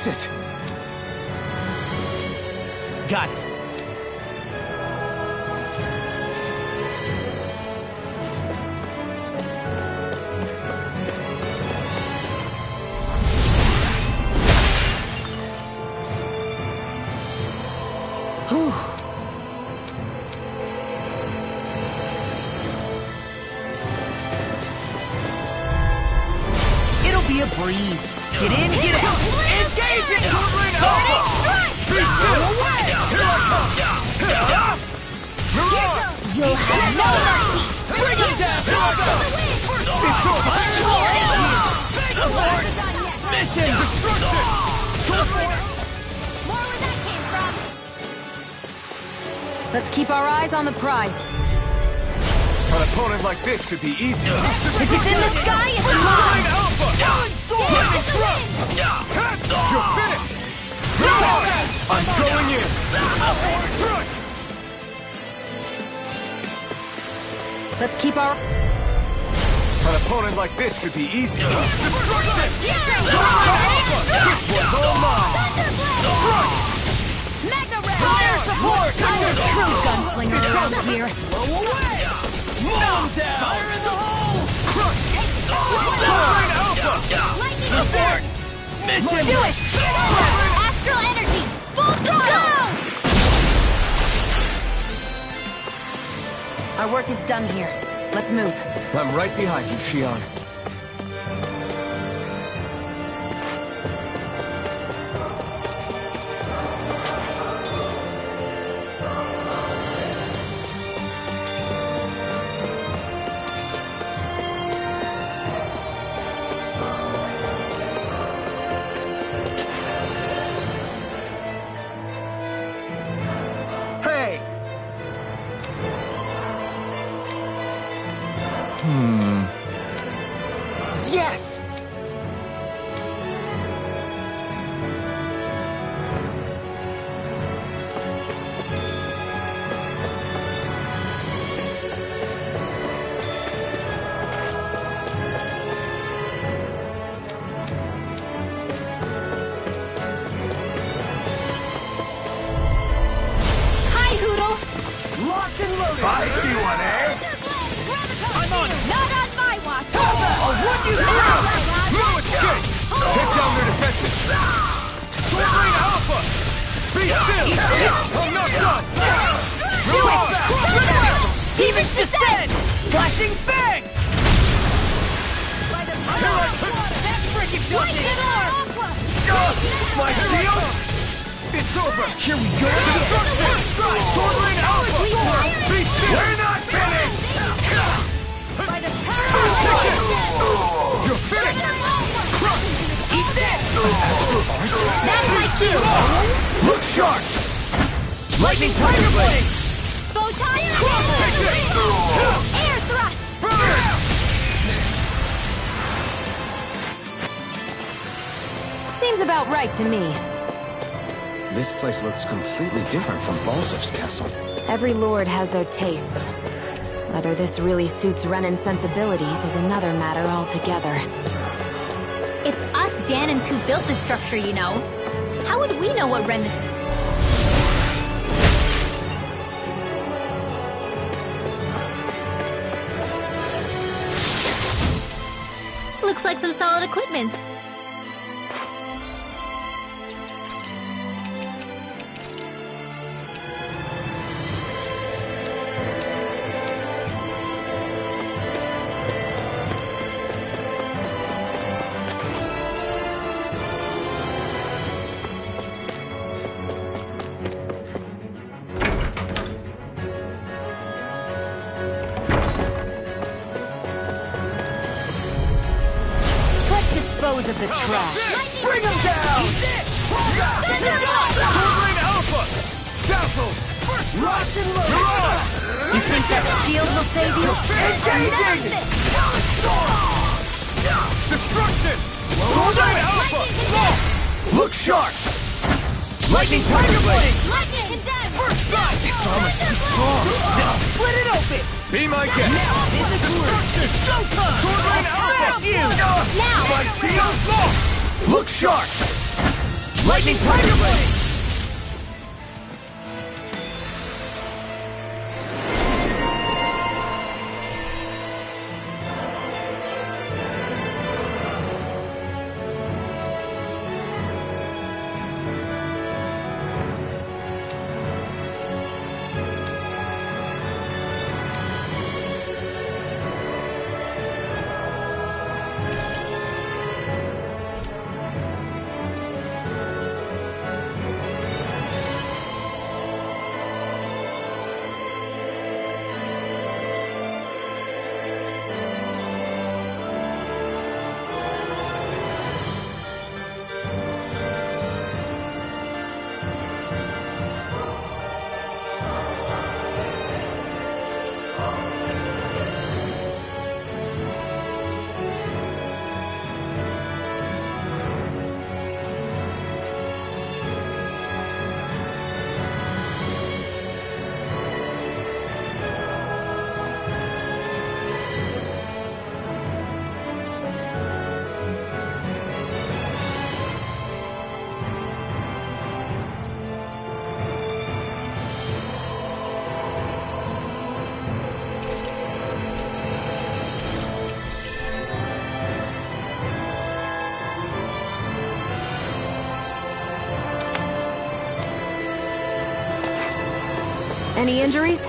Exorcist! Got it. It'll be a breeze. Get in, get out. Engage it! Turbine Alpha! Be still! Here I come! Mirage! You'll have no mercy! Bring him down! Here I come! It's over! Mission destruction! More where that came from! Let's keep our eyes on the prize. An opponent like this should be easier. If it's in the sky, it's Turbine mine! Alpha! Lightning thrust! You're finished! Mirage! I'm going in. Let's keep our... An opponent like this should be easier. Destruction! This one's all mine! Mega Ray! Fire support! I'm a true gunslinger around here. Blow away! Down! Fire in the hole! Crush! Turbine Alpha! Support! Mission! Do it! Astral energy! Full throttle! Our work is done here. Let's move. I'm right behind you, Shion. Hey! Yes! Hi, Hoodle! Lock and loaded! I see one, eh? I'm on! Not on my watch! What you No escape! Take down their defenses! Turbine Alpha! Be still! I'm not done! Do it! Demons descend! Flashing bang! Here I come! That's freaking My shield! It's over! Here we go! Destruction! Turbine Alpha! Be still! We're not finished! You're finished! Eat this! That's my cue! Look sharp! Lightning Tiger Blade! Photon Take it! Air thrust! Burn! Seems about right to me. This place looks completely different from Balsif's castle. Every lord has their tastes. Whether this really suits Renan's sensibilities is another matter altogether. It's us Janins who built this structure, you know. How would we know what Ren... Looks like some solid equipment. Dispose of the trash. Bring him down! Turbine Alpha! Dazzle! Rock and load! You think that shield will save you? Engaging! Destruction! Turbine Alpha! Look sharp! Lightning Tiger Blade! Lightning condemned! First strike! It's almost too strong. Split it open! Be my guest! Destruction! Showtime! Turbine Alpha! Now! My shield! Look sharp! Lightning Tiger Blade! Any injuries?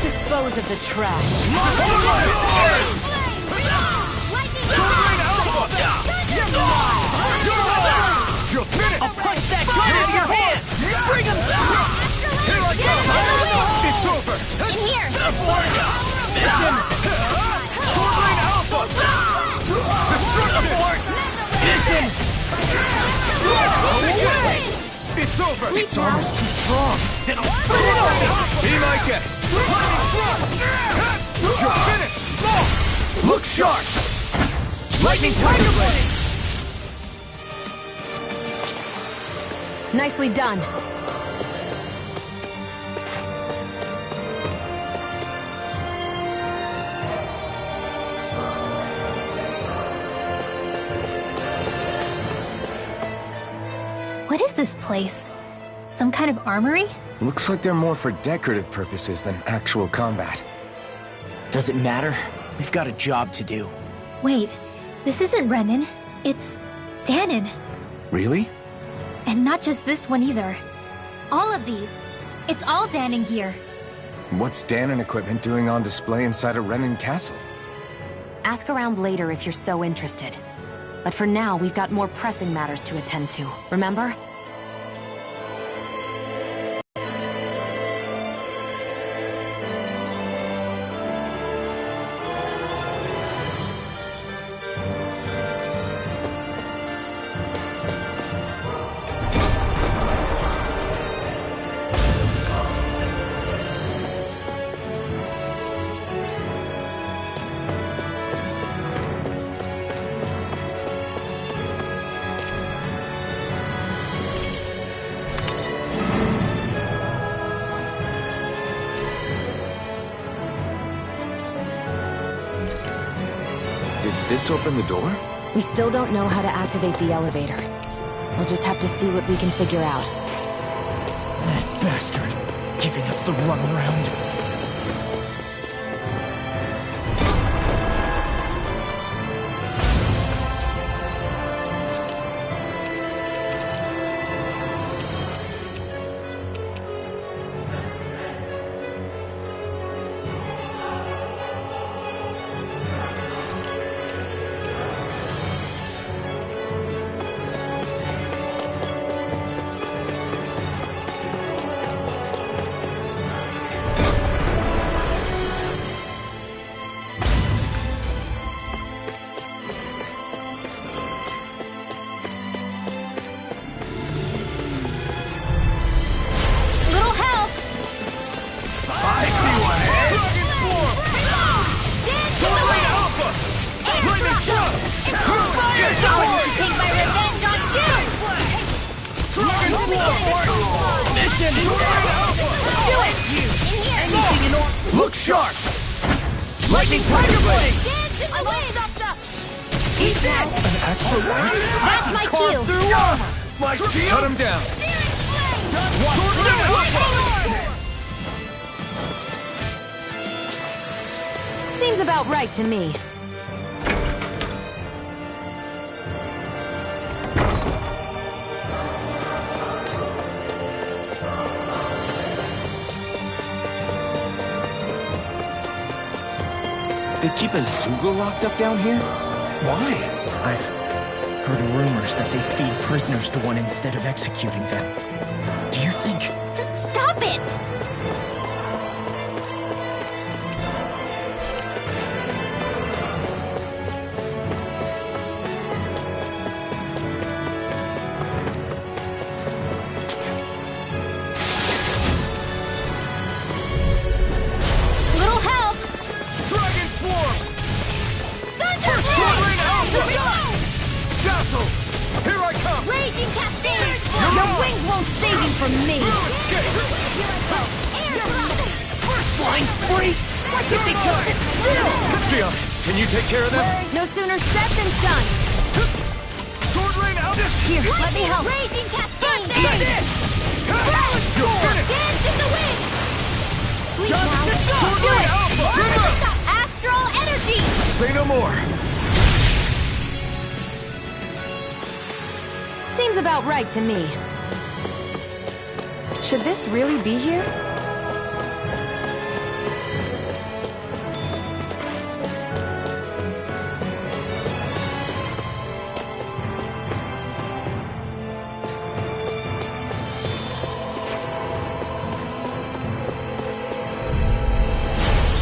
Dispose of the trash. You're finished! I'll punch that gun out of your hand! Bring him down! Here I come! It's over! In here! Listen! Sword Alpha! Destruction! Listen! It's over! Its armor's too strong! Then I'll split it open! Be my guest! You're finished! Look sharp! Lightning Tiger Blade! Nicely done. What is this place? Some kind of armory? Looks like they're more for decorative purposes than actual combat. Does it matter? We've got a job to do. Wait, this isn't Renan. It's Danon. Really? And not just this one either. All of these. It's all Danon gear. What's Danon equipment doing on display inside a Renan castle? Ask around later if you're so interested. But for now, we've got more pressing matters to attend to, remember? Did this open the door? We still don't know how to activate the elevator. We'll just have to see what we can figure out. That bastard, giving us the runaround. Mission! Do it! Anything in order. Look sharp! Lightning Tiger Blade! I'm all stopped up. Eat that! An astrolite? That's my cue. Through armor! My Shut him down. Seems about right to me. They keep a Zoogle locked up down here? Why? I've heard rumors that they feed prisoners to one instead of executing them. Do you think... Stop it! Little help! Dragon Swarm! Thunder! Dazzle! Here I come! Raging Cascade! Your wings won't save you from me! Flying freaks! Why can't they just sit still? Xion, can you take care of them? No sooner said than done! Sword Rain out! Here, let me help! Raging Cascade! You're finished! Dance in the wind! Sweet now. Sword Do Rain it! Alpha! Astral energy! Say no more. Seems about right to me. Should this really be here?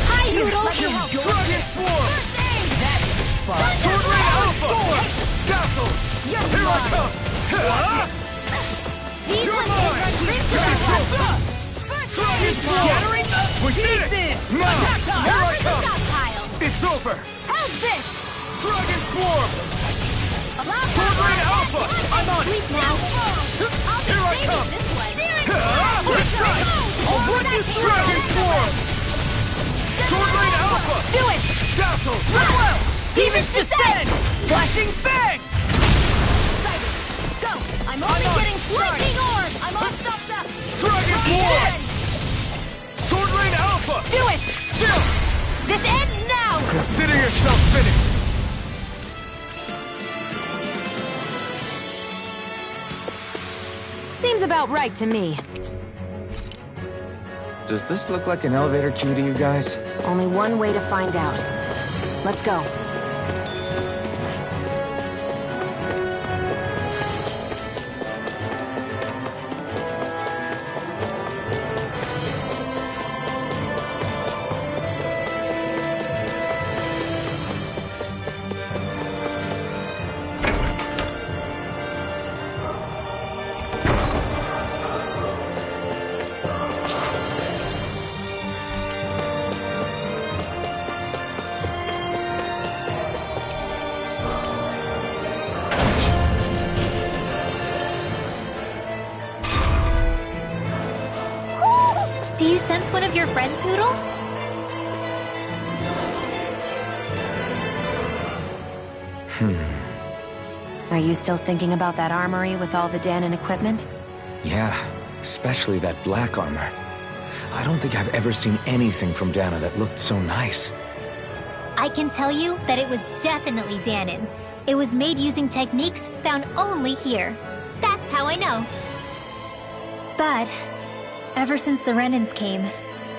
Hi, Noodle! Dragon Swarm! Sword Rain Alpha! Dazzle! Here I come! These You're ones mine! are Dragon Swarm! We did it! Now! Here I come! stockpile! It's over! How's this? Dragon Swarm! Sword Rain Alpha! I'm on it! Sleep now. I'll be Here I saving come! this one. First strike! I'll run you through! Dragon Swarm! Sword Rain Alpha! Do it! Dazzle! Demons descend! Flashing Bang! Go! I'm only getting Lightning Orb! I'm all stopped up! Dragon Swarm! Sword Rain Alpha! Do it! Still! This ends now! Consider yourself finished! Seems about right to me. Does this look like an elevator key to you guys? Only one way to find out. Let's go. Do you sense one of your friends, Noodle? Are you still thinking about that armory with all the Danon equipment? Yeah, especially that black armor. I don't think I've ever seen anything from Dana that looked so nice. I can tell you that it was definitely Danon. It was made using techniques found only here. That's how I know. But ever since the Renans came,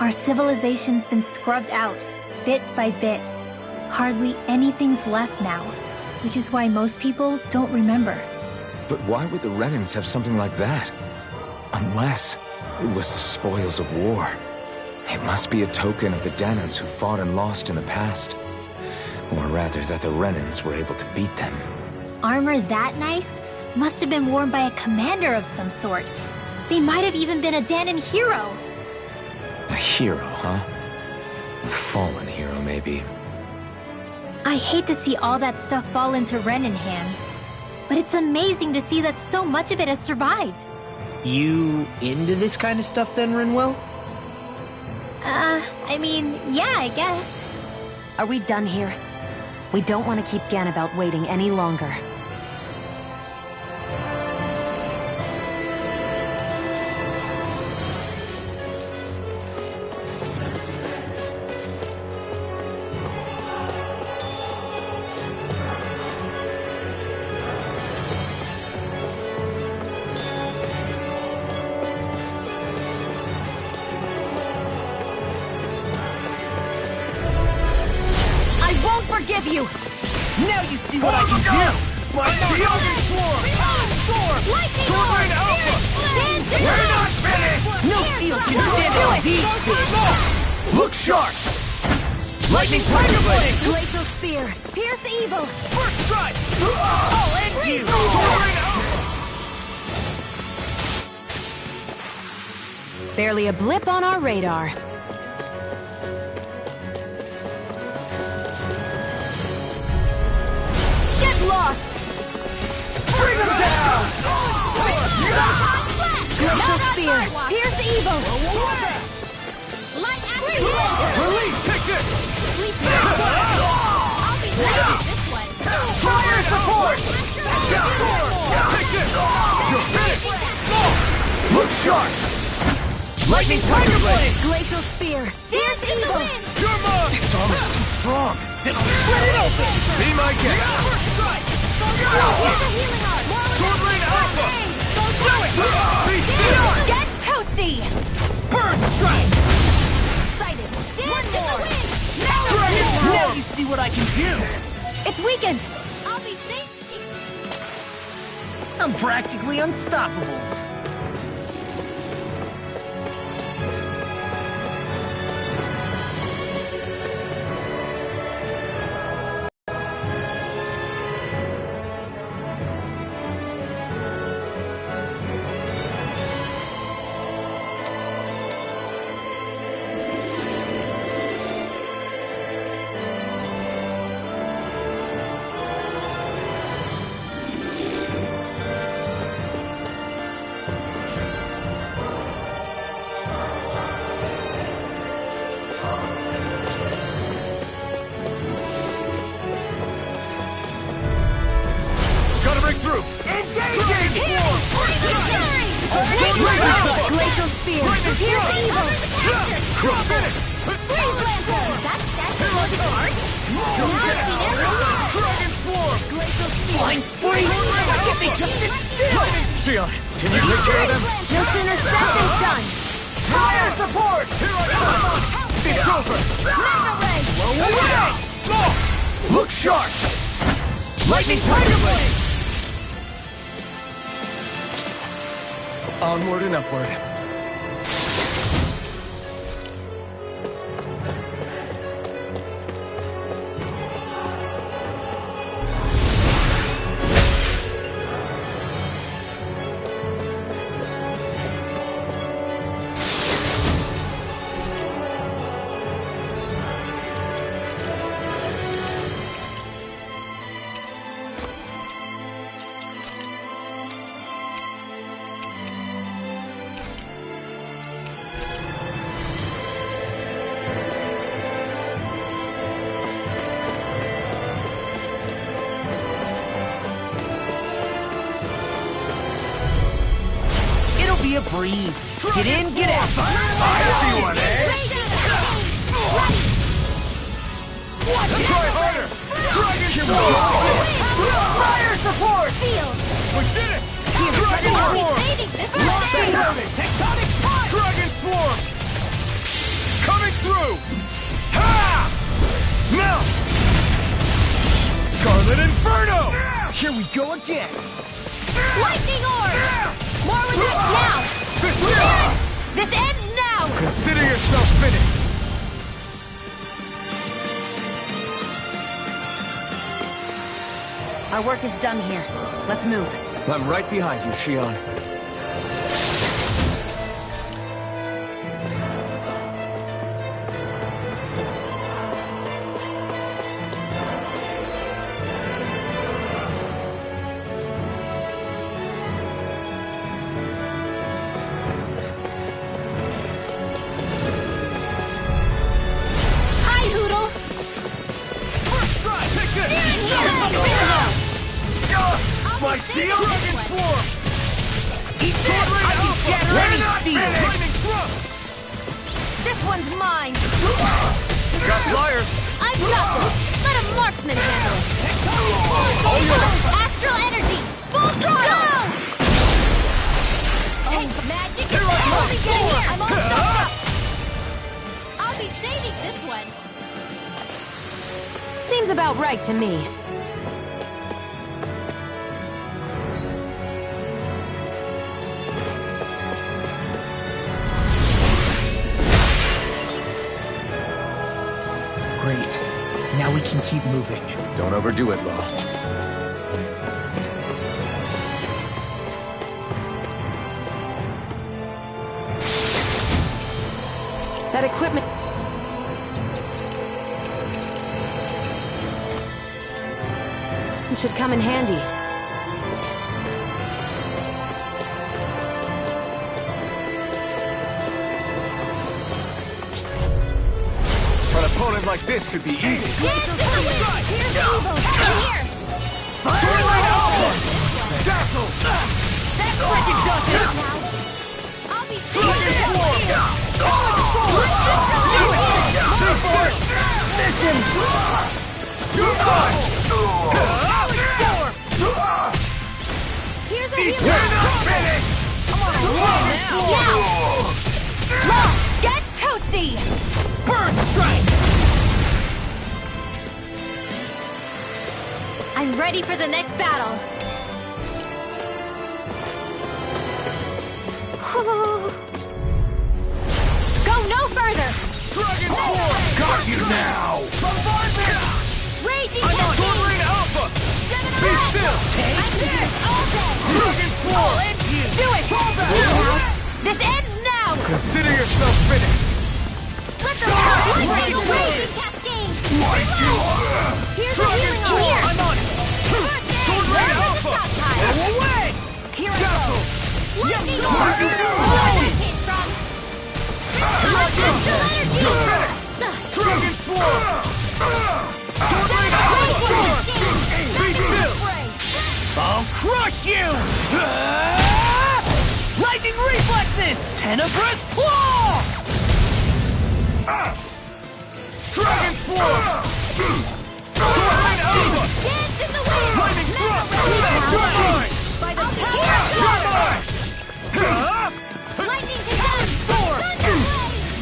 our civilization's been scrubbed out, bit by bit. Hardly anything's left now, which is why most people don't remember. But why would the Renans have something like that? Unless it was the spoils of war. It must be a token of the Danans who fought and lost in the past. Or rather, that the Renans were able to beat them. Armor that nice must have been worn by a commander of some sort. They might have even been a Danon hero. A hero, huh? A fallen hero, maybe. I hate to see all that stuff fall into Renan hands, but it's amazing to see that so much of it has survived. You into this kind of stuff then, Rinwell? I mean, yeah, I guess. Are we done here? We don't want to keep Ganabelt waiting any longer. Forgive you! Now you see what I can do! My Kyogre Swarm! Sword Rain Alpha! We're not finished! No seal can stand a deep spin! Look sharp! Lightning Tiger Blade! Glacial Spear! Pierce Evil! First strike! I'll end you! Sword Rain Alpha! Barely a blip on our radar. Lost! Bring him down! Glacial Spear! Pierce Evil! Light action! Release! Take this! I'll be ready with this one. Fire support! Take this! You're finished! Look sharp! Lightning Tiger Blade! Glacial Spear! Pierce Evil! You're mine! It's almost too strong! Then I'll split it open! Be my guest! First strike! Sword Rain Alpha! Do it! Be still! Get toasty! Burn strike! Excited! Dance in the wind! Dragon Now! Now you see what I can do! It's weakened! I'll be safe! I'm practically unstoppable! Glacial Spear! Pierce Evil! Dragon Swarm! Glacial Spear! Flying free! Get me just sit still! Xion, can you take care of them? No sooner said than done! Fire support! Here I come! It's over! Mega Ray! Look sharp! Lightning Tiger Blade! Onward and upward. Be a breeze. Get in, get out. I see one, eh? Try harder. Dragon Fire support. We did it. Dragon Swarm. Tectonic punch. Dragon Swarm. Coming through. Ha! Now. Scarlet Inferno. Here we go again. Lightning Orb! More with it now! This ends now! Consider yourself finished! Our work is done here. Let's move. I'm right behind you, Xion. Dragon Form! Eat this! I can shatter any steel! Lightning Thrust! This one's mine! Got flyers! I've got this! Let a marksman handle it! All yours! Astral energy! Full throttle! Take magic and I'll be getting here! I'm all stuffed up! I'll be saving this one! Seems about right to me. Great. Now we can keep moving. Don't overdo it, Law. That equipment... It should come in handy. An opponent like this should be easy. Here's evil! Here! Twilight Alpha! Dazzle! That freaking does it! I'll be Dragon Form! You're mine! Here's a We're healer! not finished! Now! Law, get toasty! Burn Strike! I'm ready for the next battle. Go no further! Dragon Form! Got you now! Bombardment! Raging I'm Cascade! Twilight Alpha! Be still! I'm here all day! Dragon Form! Do it! Now! This ends now! Consider yourself finished! Let the Raging Cascade! Here's a Dragon healing on Form! here! I'm on it! Twilight Alpha! Go away! Here I Dazzle! go! Lightning Yes, Orb! sir. Where did that came from? Astral energy! You're finished! Dragon Form! Twilight Alpha! Be still! I'll crush you! Lightning reflexes! Tenebrous claw! Dragon Form! Twilight Alpha! Dance in the wind! Lightning thrust! You're mine! By the You're power mine! Lightning condemned! Storm!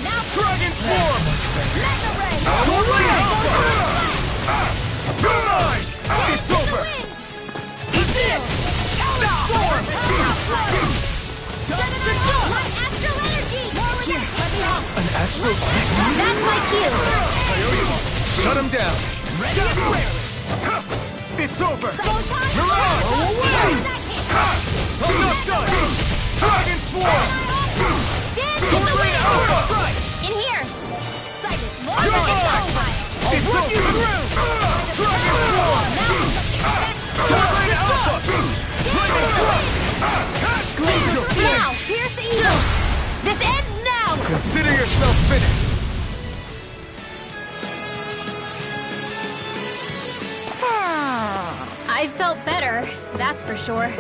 Now Dragon Form! Mega Ray! Twilight Alpha! You're mine! It's over! Eat this! Storm! Light astral energy! Here, let me help! An astral... That's my cue! Shut him down! Ready and clear! It's over! Mirage! Away! I'm not done! Dragon Form! Dance in the Twilight wind! Alpha! In here! Sighted! You're mine! It's over! Dragon Form! Twilight Alpha! Lightning Thrust! Now, here's the evil! This ends now! Consider yourself finished! I felt better, that's for sure.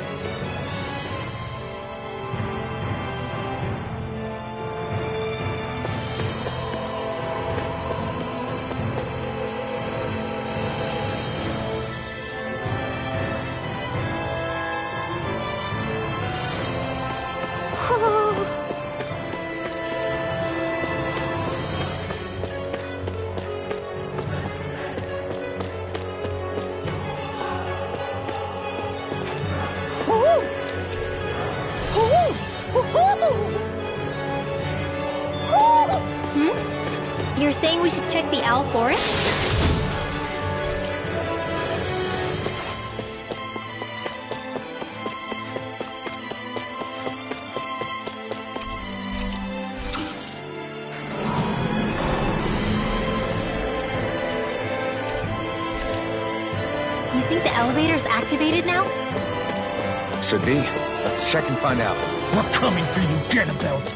You're saying we should check the Owl Forest? You think the elevator's activated now? Should be. Let's check and find out. We're coming for you, Genabelt.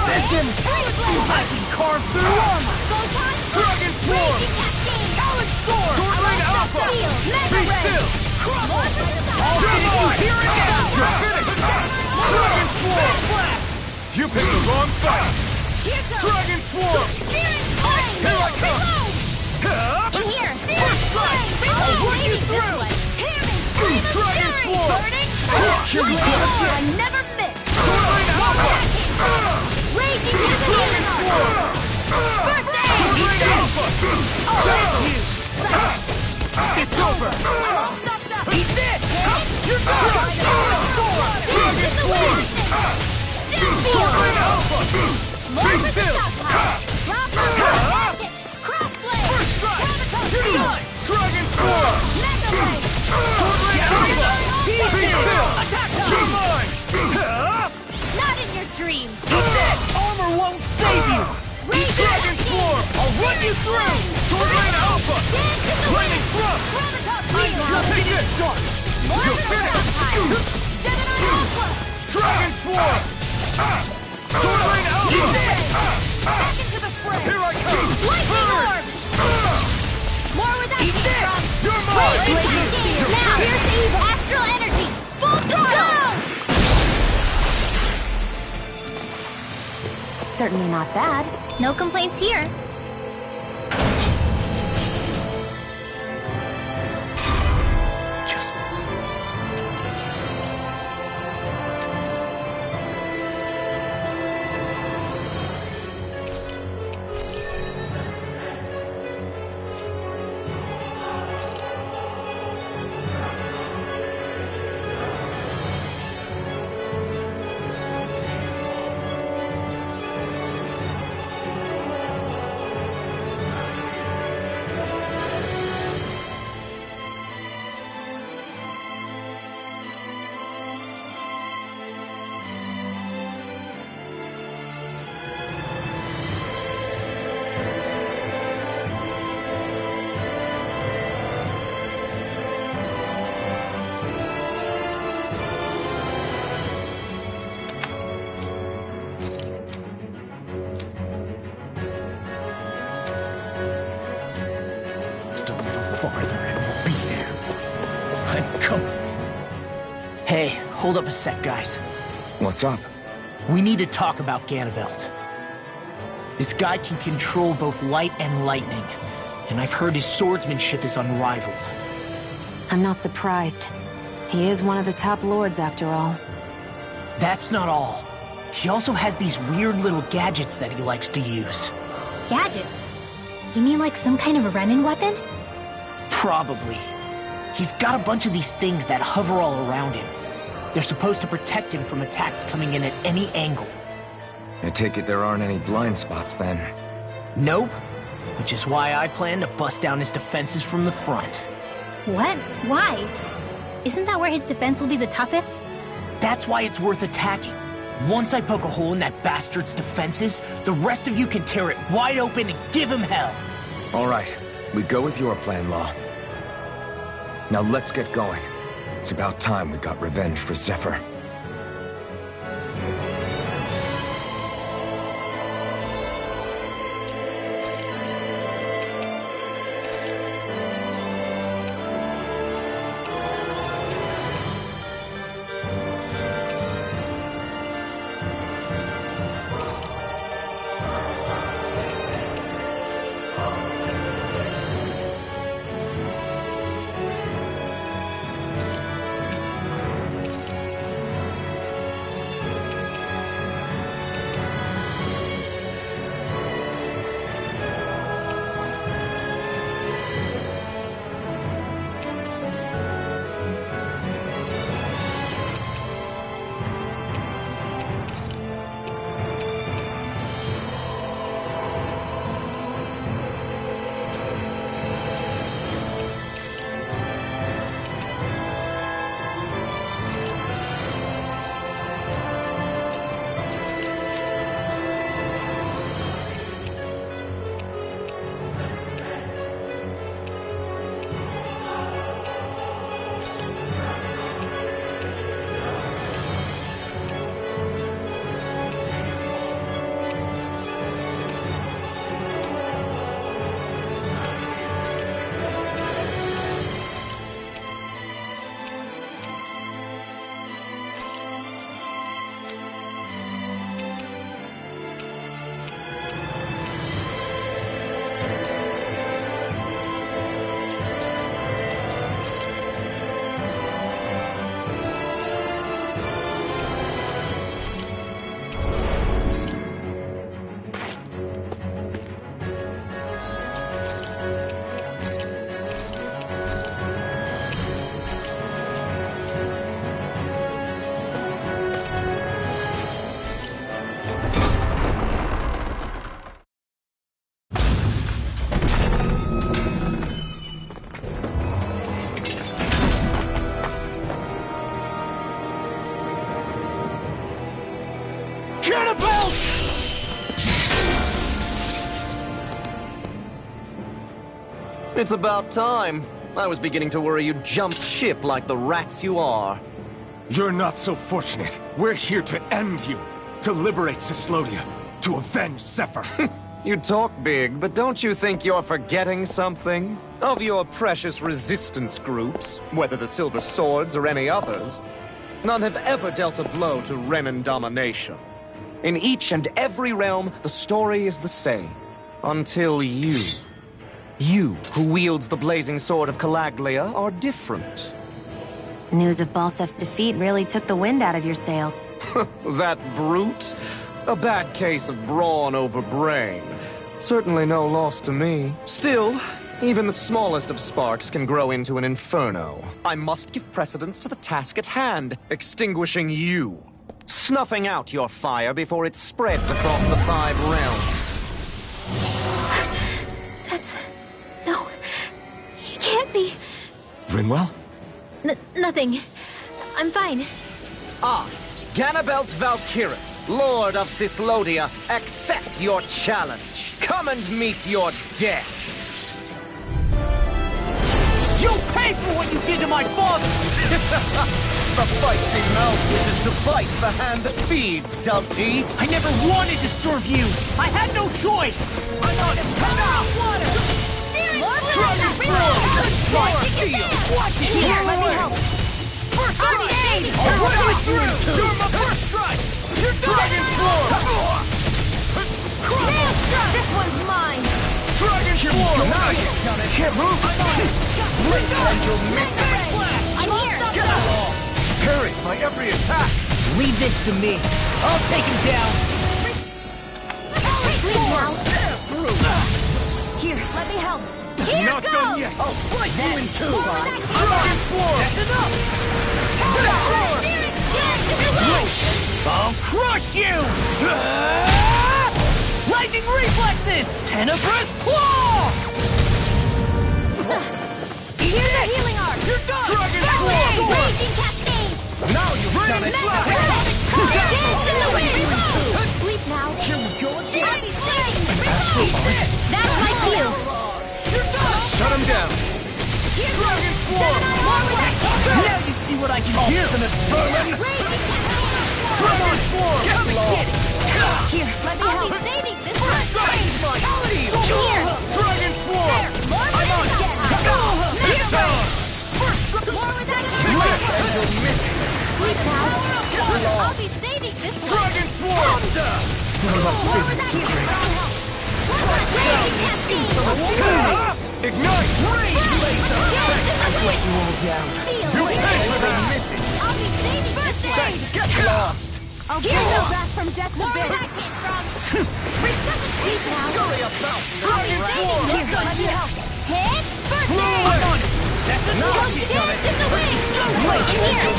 Listen! I can carve through armor! Dragon Swarm! Talon Sword! Swordling Alpha! Be still! I'll finish you here and now! You're finished! Dragon Swarm! You picked the wrong fight! Dragon Swarm! Here I come! In here! First strike! I'll run you through! Dragon Swarm! Here you go! I never miss! Swordling Alpha! Raging Dragon Swarm! First aid! Swordling Alpha! Thank you! It's over! Eat this! You're done! Dragon Swarm! Swordling Alpha! Be still! First strike! You're done! Dragon Swarm! Swordling Alpha! Be still! You're mine! Not in your dreams! Armor won't save you! Dragon Swarm! I'll run you through! Swordling Alpha! Lightning Thrust! Take this! You're finished! Dragon Swarm! Swordling Alpha! Here I come! Burn! More where that came from! You're mine! Now, here's evil! Astral energy! Full throttle! Certainly not bad. No complaints here. Just... a little farther and we'll be there. I'm coming. Hey, hold up a sec, guys. What's up? We need to talk about Ganabelt. This guy can control both light and lightning, and I've heard his swordsmanship is unrivaled. I'm not surprised. He is one of the top lords, after all. That's not all. He also has these weird little gadgets that he likes to use. Gadgets? You mean like some kind of a Renin weapon? Probably. He's got a bunch of these things that hover all around him. They're supposed to protect him from attacks coming in at any angle. I take it there aren't any blind spots then. Nope. Which is why I plan to bust down his defenses from the front. What? Why? Isn't that where his defense will be the toughest? That's why it's worth attacking. Once I poke a hole in that bastard's defenses, the rest of you can tear it wide open and give him hell. All right, we go with your plan, Law. Now let's get going. It's about time we got revenge for Zephyr. It's about time. I was beginning to worry you'd jumped ship like the rats you are. You're not so fortunate. We're here to end you. To liberate Cyslodia. To avenge Zephyr. You talk big, but don't you think you're forgetting something? Of your precious resistance groups, whether the Silver Swords or any others, none have ever dealt a blow to Renan domination. In each and every realm, the story is the same. Until you. You, who wields the blazing sword of Calaglia, are different. News of Balsef's defeat really took the wind out of your sails. That brute? A bad case of brawn over brain. Certainly no loss to me. Still, even the smallest of sparks can grow into an inferno. I must give precedence to the task at hand, extinguishing you. Snuffing out your fire before it spreads across the 5 realms. No, he can't be. Rinwell? Nothing. I'm fine. Ah, Ganabelt Valkyris, Lord of Cyslodia, accept your challenge. Come and meet your death. You'll pay for what you did to my father! The feisty mouth wishes to bite the hand that feeds, does he? I never wanted to serve you! I had no choice! I'm on him! Come out! Water! Dragon What? Here, let me help. First aid! I'll run you through! You're my first strike! You're Dragon Sword! This one's mine! Dragon Sword! Now you've done it! Can't move! Blink and you'll miss it! I'm here! Get along! Parried by every attack! Leave this to me. I'll take him down. Here, let me help. Here Not goes! done yet! I'll split you in two! Dragon Sword! That's enough! I'll crush you! Lightning reflexes! Tenebrous claw! Here's the healing arc! You're done! Dragon Sword! Sword! Raging cascade! Now you've done it! Dance in the wind! Sleep now! Here we go again! That's my cue! You're done! Shut him down! Dragon Sword! Now you see what I can do! Dragon Sword! Here, let me help. Saving this one! Here! Dragon Sword! I'm on! Here goes! More with that Sleep now! I'll be saving this one! Dragon Sword! More with that Raging cascade! Ignite! Let you all down. You pay for that! I'll be saving this one! Get lost! I'll get you back from death to bed! Where that came from! Sleep now! Scurry about! Dragon Sword! Here, let me help! Hit! First aid! That's Dance in the wind! In here!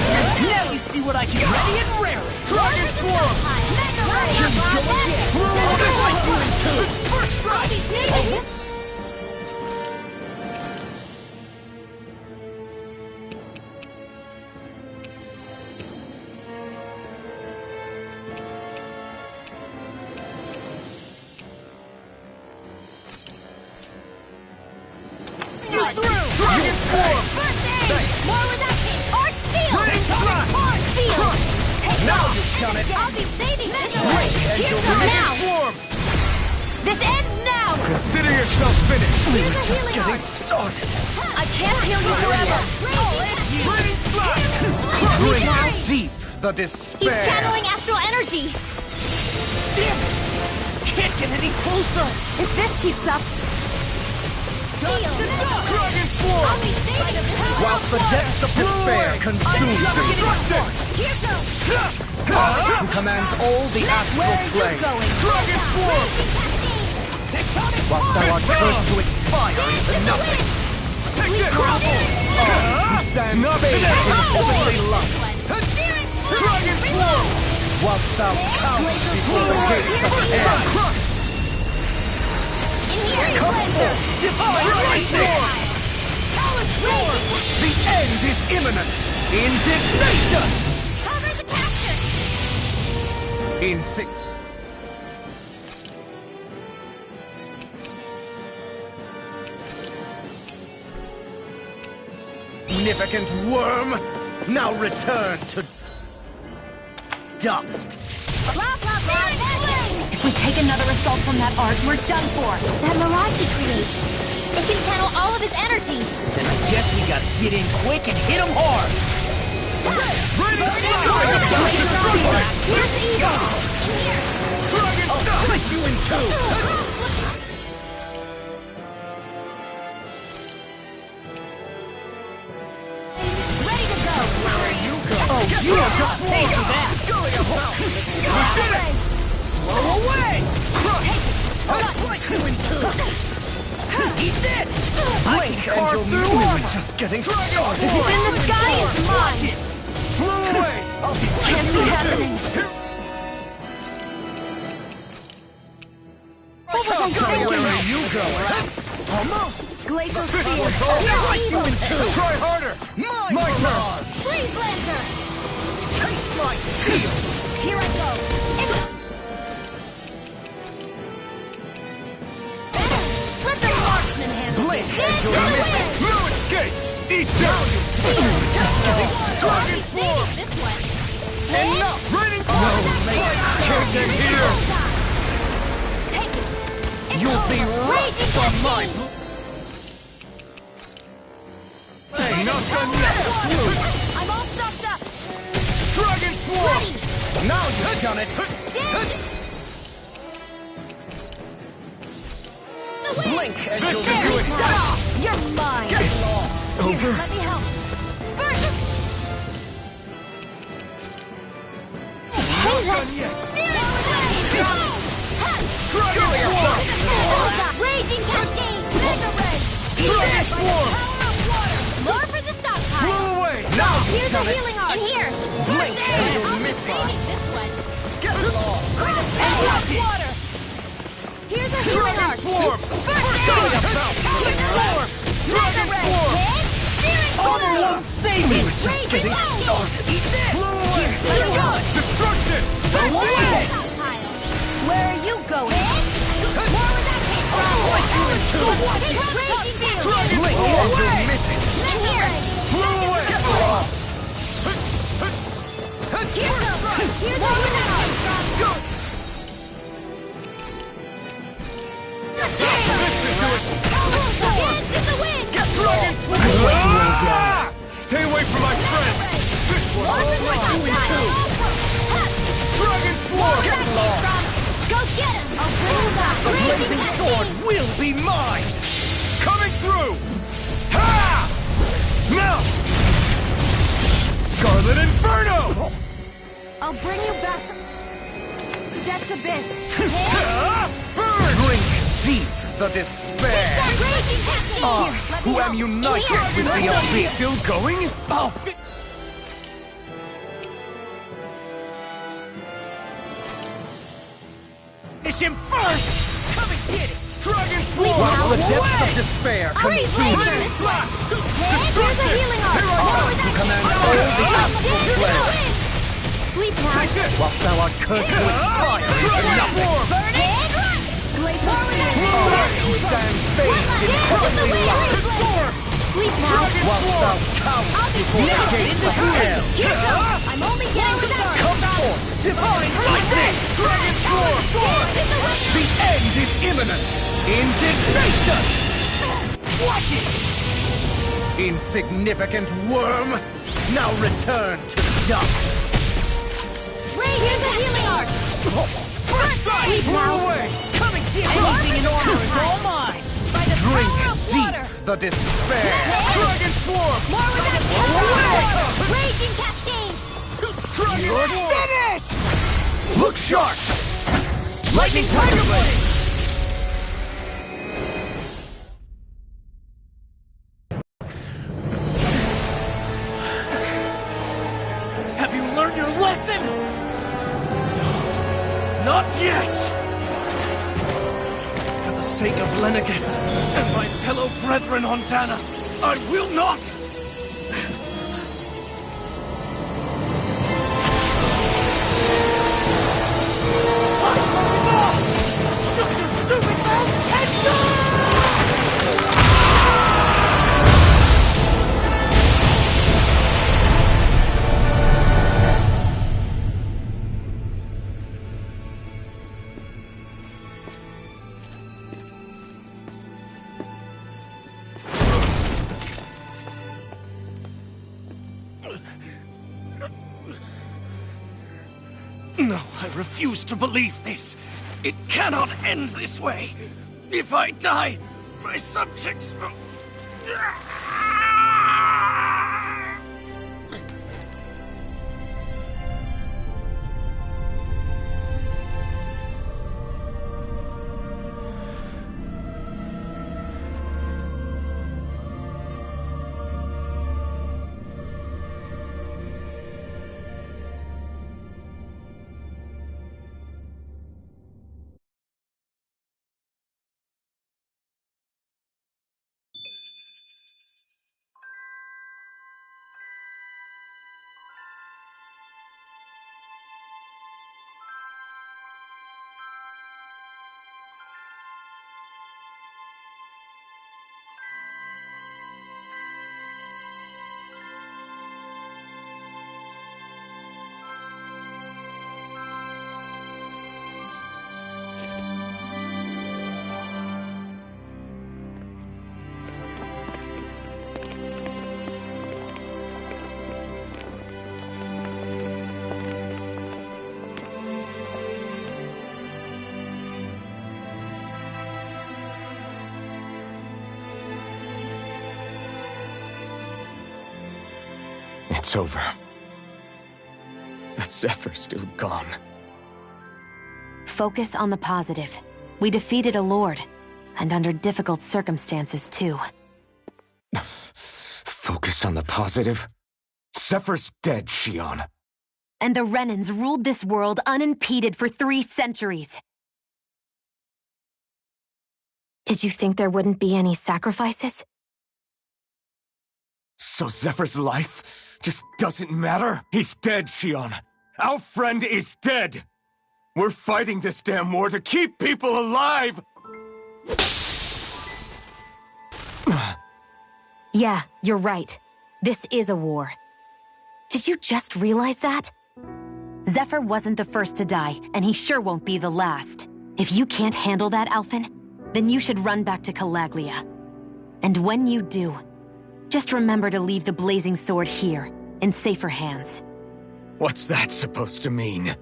Now you see what I can do. Ready and rare. Dragon Sword! First strike! I'll be saving! Dragon Sword! First aid! More with that Arc Field! Arc Field! Now you've done it! I'll be saving this one! Here goes now! Swarm! This ends now! Consider yourself finished. Here's a healing arc! Started! I can't heal you forever! Rain Slash! Bring deep the He's despair! channeling astral energy! Damn it! Can't get any closer. If this keeps up... Dragon Sword! I'll be saving this one! Whilst the depths of despair consume thee! Here goes! Who commands all the astral plane! Dragon Sword! Whilst thou art cursed to expire into nothing! Take it! Who stands bathed in heavenly light! Dragon Sword! Whilst thou counts before the gates of hell! Come forth, divine lightning! The end is imminent! Indignation! Cover the capture! In six... insignificant worm! Now return to dust. Blah, blah, blah, if we take another assault from that art, we're done for. That mirage he creates. It can channel all of his energy. Then I guess we gotta get in quick and hit him hard! Here's the eagle. In here. I'll split you in two! Ready to go. Oh, you are just paid for that! We did it! Blow away! I'll split you in two! He's dead! I can carve through armor! Just getting started! In the sky is mine. Blow away! Can't be happening. What was I thinking? Where are you going? Almost! Glacial Spear. Split you in two! Try harder! My turn! Freeze Lancer. Taste my steel! Here I go. Let the marksman handle Blink this. and you'll miss it! No escape! Eat down, you fool! Just getting started! This one. Enough! Raining no, mate! Can't get here! Take it. You'll be rough from my... Hey, not done yet! I'm all stuffed up. Dragon Swarm! Now you've done it! Blink and you'll be good! You're mine. Get lost! Here, let me help. First, Not done yet! steering flame. Dragon Swarm! Raging Cascade. Mega Ray. Dragon Swarm! Power of water. More for the stockpile. Blow away! Now Here's you've a done it! healing arm. Here. Blink and you'll miss one! This one. Get lost! Power of water. Here's a healing Dragon arm. Swarm! First Going aid. about! Power. Dragon Mega Ray. Swarm! Hit. Steering Armor flame. won't save me! We're just getting started! Blow away! Destruction! Blow away! Stockpile. Where are you going? Where would that came from? Raging Cascade. Blink and you'll miss it! In here. Blow away! Get lost! Here's a healing arm. Dragon Swarm! Stay away from my friend! This one! You in two! Dragon Swarm! Get lost! Go get him! I'll bring you back! The blazing sword will be mine! Coming through! Ha! Now! Scarlet Inferno! I'll bring you back from Death's Abyss. Burn! Drink deep the despair! Raging Cascade! Who am united with the abyss! Still going? Oh, finish him first! Come and get it! Dragon Swarm! While the depths of despair Freeze consume Laser! me! Here's a healing arm! Here I am to command all the astral flare! Sleep now! Whilst thou art cursed to expire into nothing! Burn it! Glacial Who stands bathed in heavenly light! Sleep now! Whilst thou cowerest before the gates of hell! Here goes! I'm only getting started! Come forth, divine lightning! Dragon Swarm! The end is imminent! Indignation! Watch it! Insignificant worm! Now return to dust! Here's a healing arm! Sleep away! Come and get anything in armor is all mine! By the Drink power of deep water! the despair! Dragon Swarm! More with that power! Raging Cascade! You're finished! Look sharp! Lightning Tiger Blade! Have you learned your lesson? No, not yet! For the sake of Lenegus and my fellow brethren on Dana, I will not! Shut your stupid mouth and go! No, I refuse to believe this. It cannot end this way. If I die, my subjects will... It's over. But Zephyr's still gone. Focus on the positive. We defeated a lord, and under difficult circumstances, too. Focus on the positive? Zephyr's dead, Shionne. And the Renans ruled this world unimpeded for 3 centuries. Did you think there wouldn't be any sacrifices? So Zephyr's life just doesn't matter? He's dead, Shionne. Our friend is dead. We're fighting this damn war to keep people alive! Yeah, you're right. This is a war. Did you just realize that? Zephyr wasn't the first to die, and he sure won't be the last. If you can't handle that, Alphen, then you should run back to Calaglia. And when you do, just remember to leave the Blazing Sword here, in safer hands. What's that supposed to mean?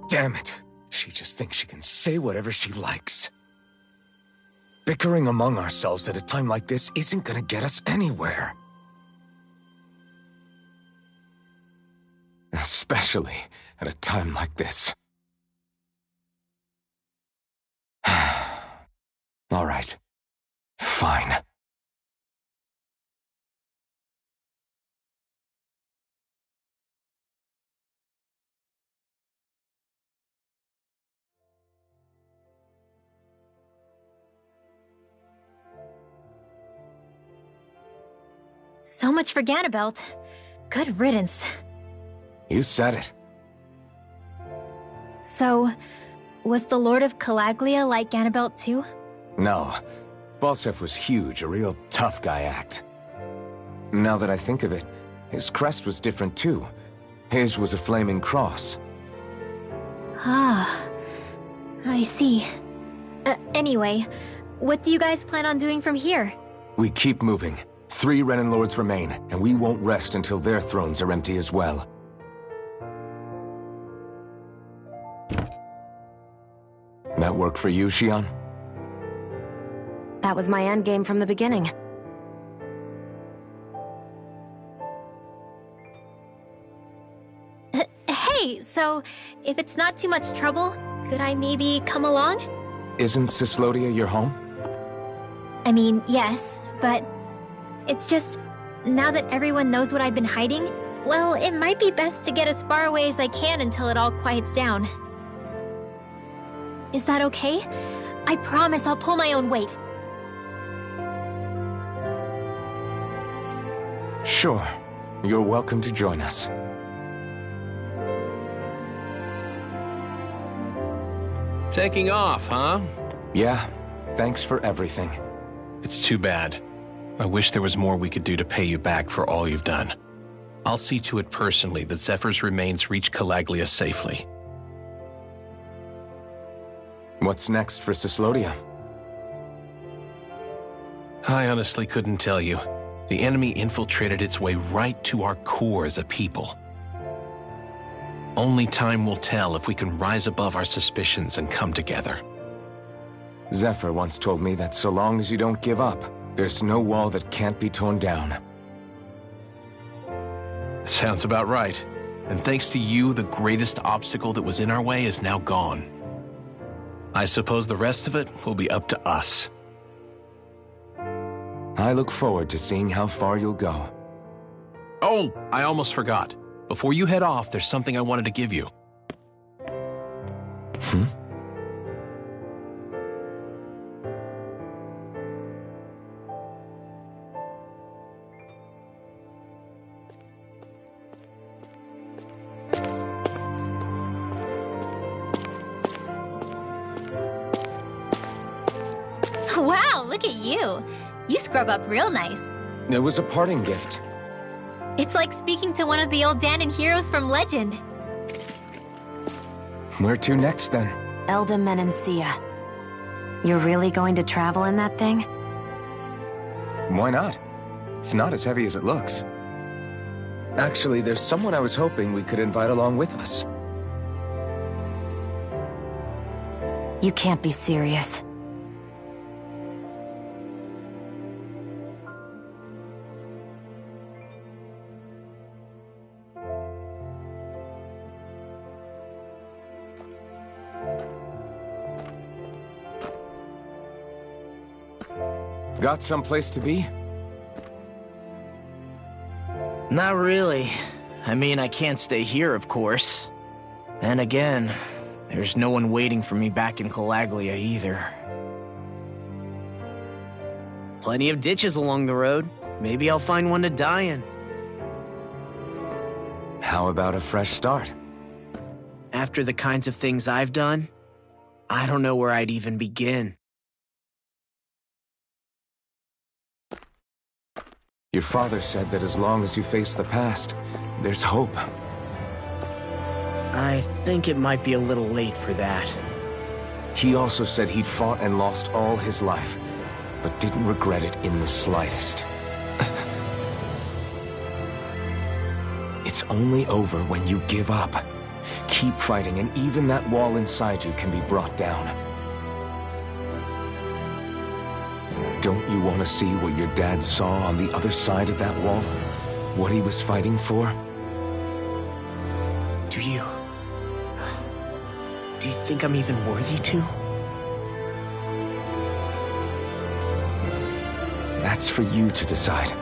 Damn it. She just thinks she can say whatever she likes. Bickering among ourselves at a time like this isn't gonna get us anywhere. Especially at a time like this. All right. Fine. So much for Ganabelt. Good riddance. You said it. So, was the Lord of Calaglia like Ganabelt too? No. Balseph was huge, a real tough guy act. Now that I think of it, his crest was different too. His was a flaming cross. Ah, I see. Anyway, what do you guys plan on doing from here? We keep moving. 3 Renan Lords remain, and we won't rest until their thrones are empty as well. That work for you, Shionne? That was my endgame from the beginning. Hey, so, if it's not too much trouble, could I maybe come along? Isn't Cyslodia your home? I mean, yes, but it's just, now that everyone knows what I've been hiding, well, it might be best to get as far away as I can until it all quiets down. Is that okay? I promise I'll pull my own weight. Sure. You're welcome to join us. Taking off, huh? Yeah. Thanks for everything. It's too bad. I wish there was more we could do to pay you back for all you've done. I'll see to it personally that Zephyr's remains reach Calaglia safely. What's next for Cyslodia? I honestly couldn't tell you. The enemy infiltrated its way right to our core as a people. Only time will tell if we can rise above our suspicions and come together. Zephyr once told me that so long as you don't give up, there's no wall that can't be torn down. Sounds about right. And thanks to you, the greatest obstacle that was in our way is now gone. I suppose the rest of it will be up to us. I look forward to seeing how far you'll go. Oh, I almost forgot. Before you head off, there's something I wanted to give you. Wow, look at you. You scrub up real nice. It was a parting gift. It's like speaking to one of the old Danon heroes from legend. Where to next, then? Elda Menancia. You're really going to travel in that thing? Why not? It's not as heavy as it looks. Actually, there's someone I was hoping we could invite along with us. You can't be serious. Got someplace to be? Not really. I mean, I can't stay here, of course. Then again, there's no one waiting for me back in Calaglia either. Plenty of ditches along the road. Maybe I'll find one to die in. How about a fresh start? After the kinds of things I've done, I don't know where I'd even begin. Your father said that as long as you face the past, there's hope. I think it might be a little late for that. He also said he'd fought and lost all his life, but didn't regret it in the slightest. It's only over when you give up. Keep fighting, and even that wall inside you can be brought down. Don't you want to see what your dad saw on the other side of that wall? What he was fighting for? Do you think I'm even worthy to? That's for you to decide.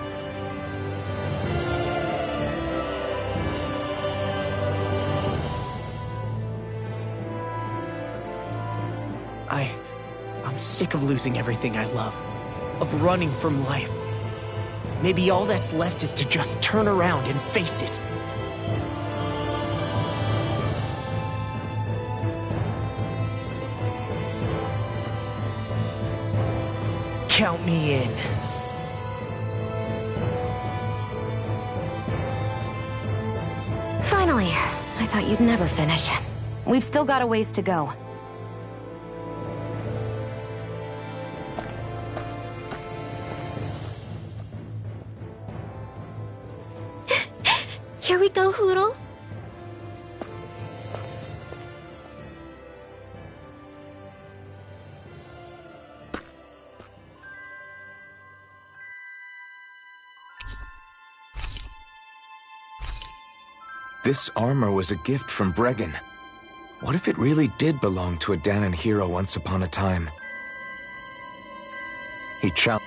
I'm sick of losing everything I love. Of running from life. Maybe all that's left is to just turn around and face it. Count me in. Finally. I thought you'd never finish. We've still got a ways to go. Here we go, Hootle. This armor was a gift from Bregan. What if it really did belong to a Danon hero once upon a time? He challenged.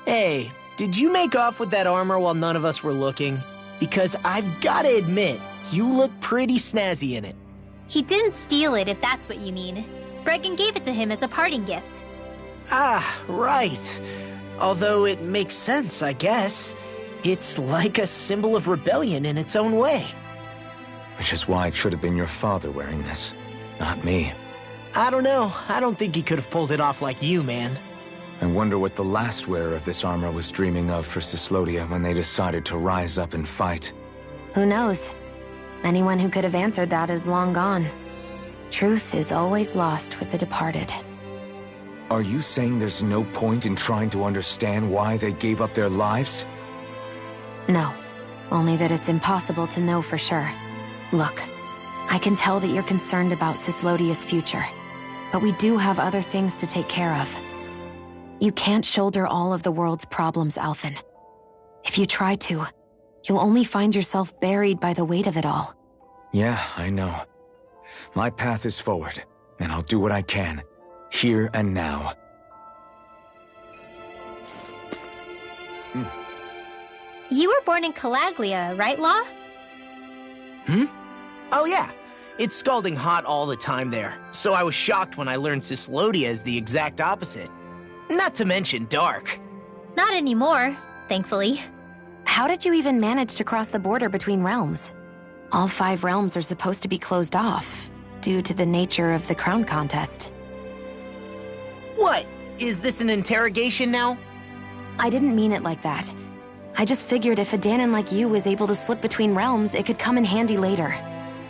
Hey, did you make off with that armor while none of us were looking? Because I've gotta admit, you look pretty snazzy in it. He didn't steal it, if that's what you mean. Bregan gave it to him as a parting gift. Ah, right. Although it makes sense, I guess. It's like a symbol of rebellion in its own way. Which is why it should have been your father wearing this, not me. I don't know. I don't think he could have pulled it off like you, man. I wonder what the last wearer of this armor was dreaming of for Cyslodia when they decided to rise up and fight. Who knows? Anyone who could have answered that is long gone. Truth is always lost with the departed. Are you saying there's no point in trying to understand why they gave up their lives? No. Only that it's impossible to know for sure. Look, I can tell that you're concerned about Cyslodia's future. But we do have other things to take care of. You can't shoulder all of the world's problems, Alphen. If you try to, you'll only find yourself buried by the weight of it all. Yeah, I know. My path is forward, and I'll do what I can, here and now. You were born in Calaglia, right, Law? Oh yeah, it's scalding hot all the time there, so I was shocked when I learned Cyslodia is the exact opposite. Not to mention dark. Not anymore, thankfully. How did you even manage to cross the border between realms? All 5 realms are supposed to be closed off, due to the nature of the crown contest. What? Is this an interrogation now? I didn't mean it like that. I just figured if a Dahnan like you was able to slip between realms, it could come in handy later.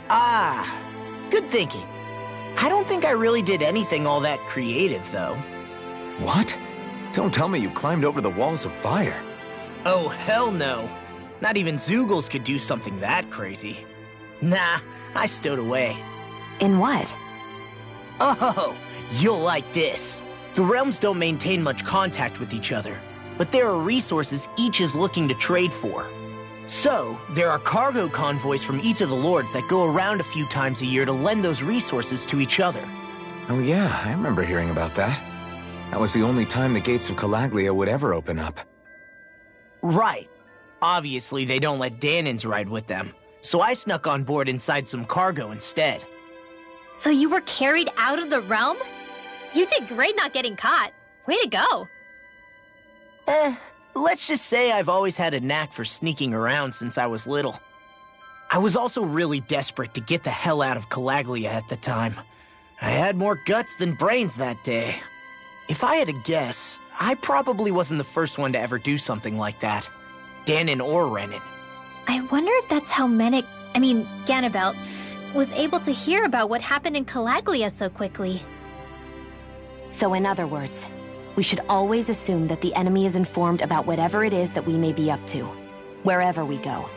Ah, good thinking. I don't think I really did anything all that creative, though. What? Don't tell me you climbed over the walls of fire. Oh, hell no. Not even Zeugles could do something that crazy. Nah, I stowed away. In what? Oh, you'll like this. The realms don't maintain much contact with each other, but there are resources each is looking to trade for. So, there are cargo convoys from each of the lords that go around a few times a year to lend those resources to each other. Oh yeah, I remember hearing about that. That was the only time the gates of Calaglia would ever open up. Right. Obviously, they don't let Dahnans ride with them, so I snuck on board inside some cargo instead. So you were carried out of the realm? You did great not getting caught. Way to go. Let's just say I've always had a knack for sneaking around since I was little. I was also really desperate to get the hell out of Calaglia at the time. I had more guts than brains that day. If I had to guess, I probably wasn't the first one to ever do something like that. Dahnan or Renan. I wonder if that's how Ganabelt, was able to hear about what happened in Calaglia so quickly. So in other words, we should always assume that the enemy is informed about whatever it is that we may be up to, wherever we go.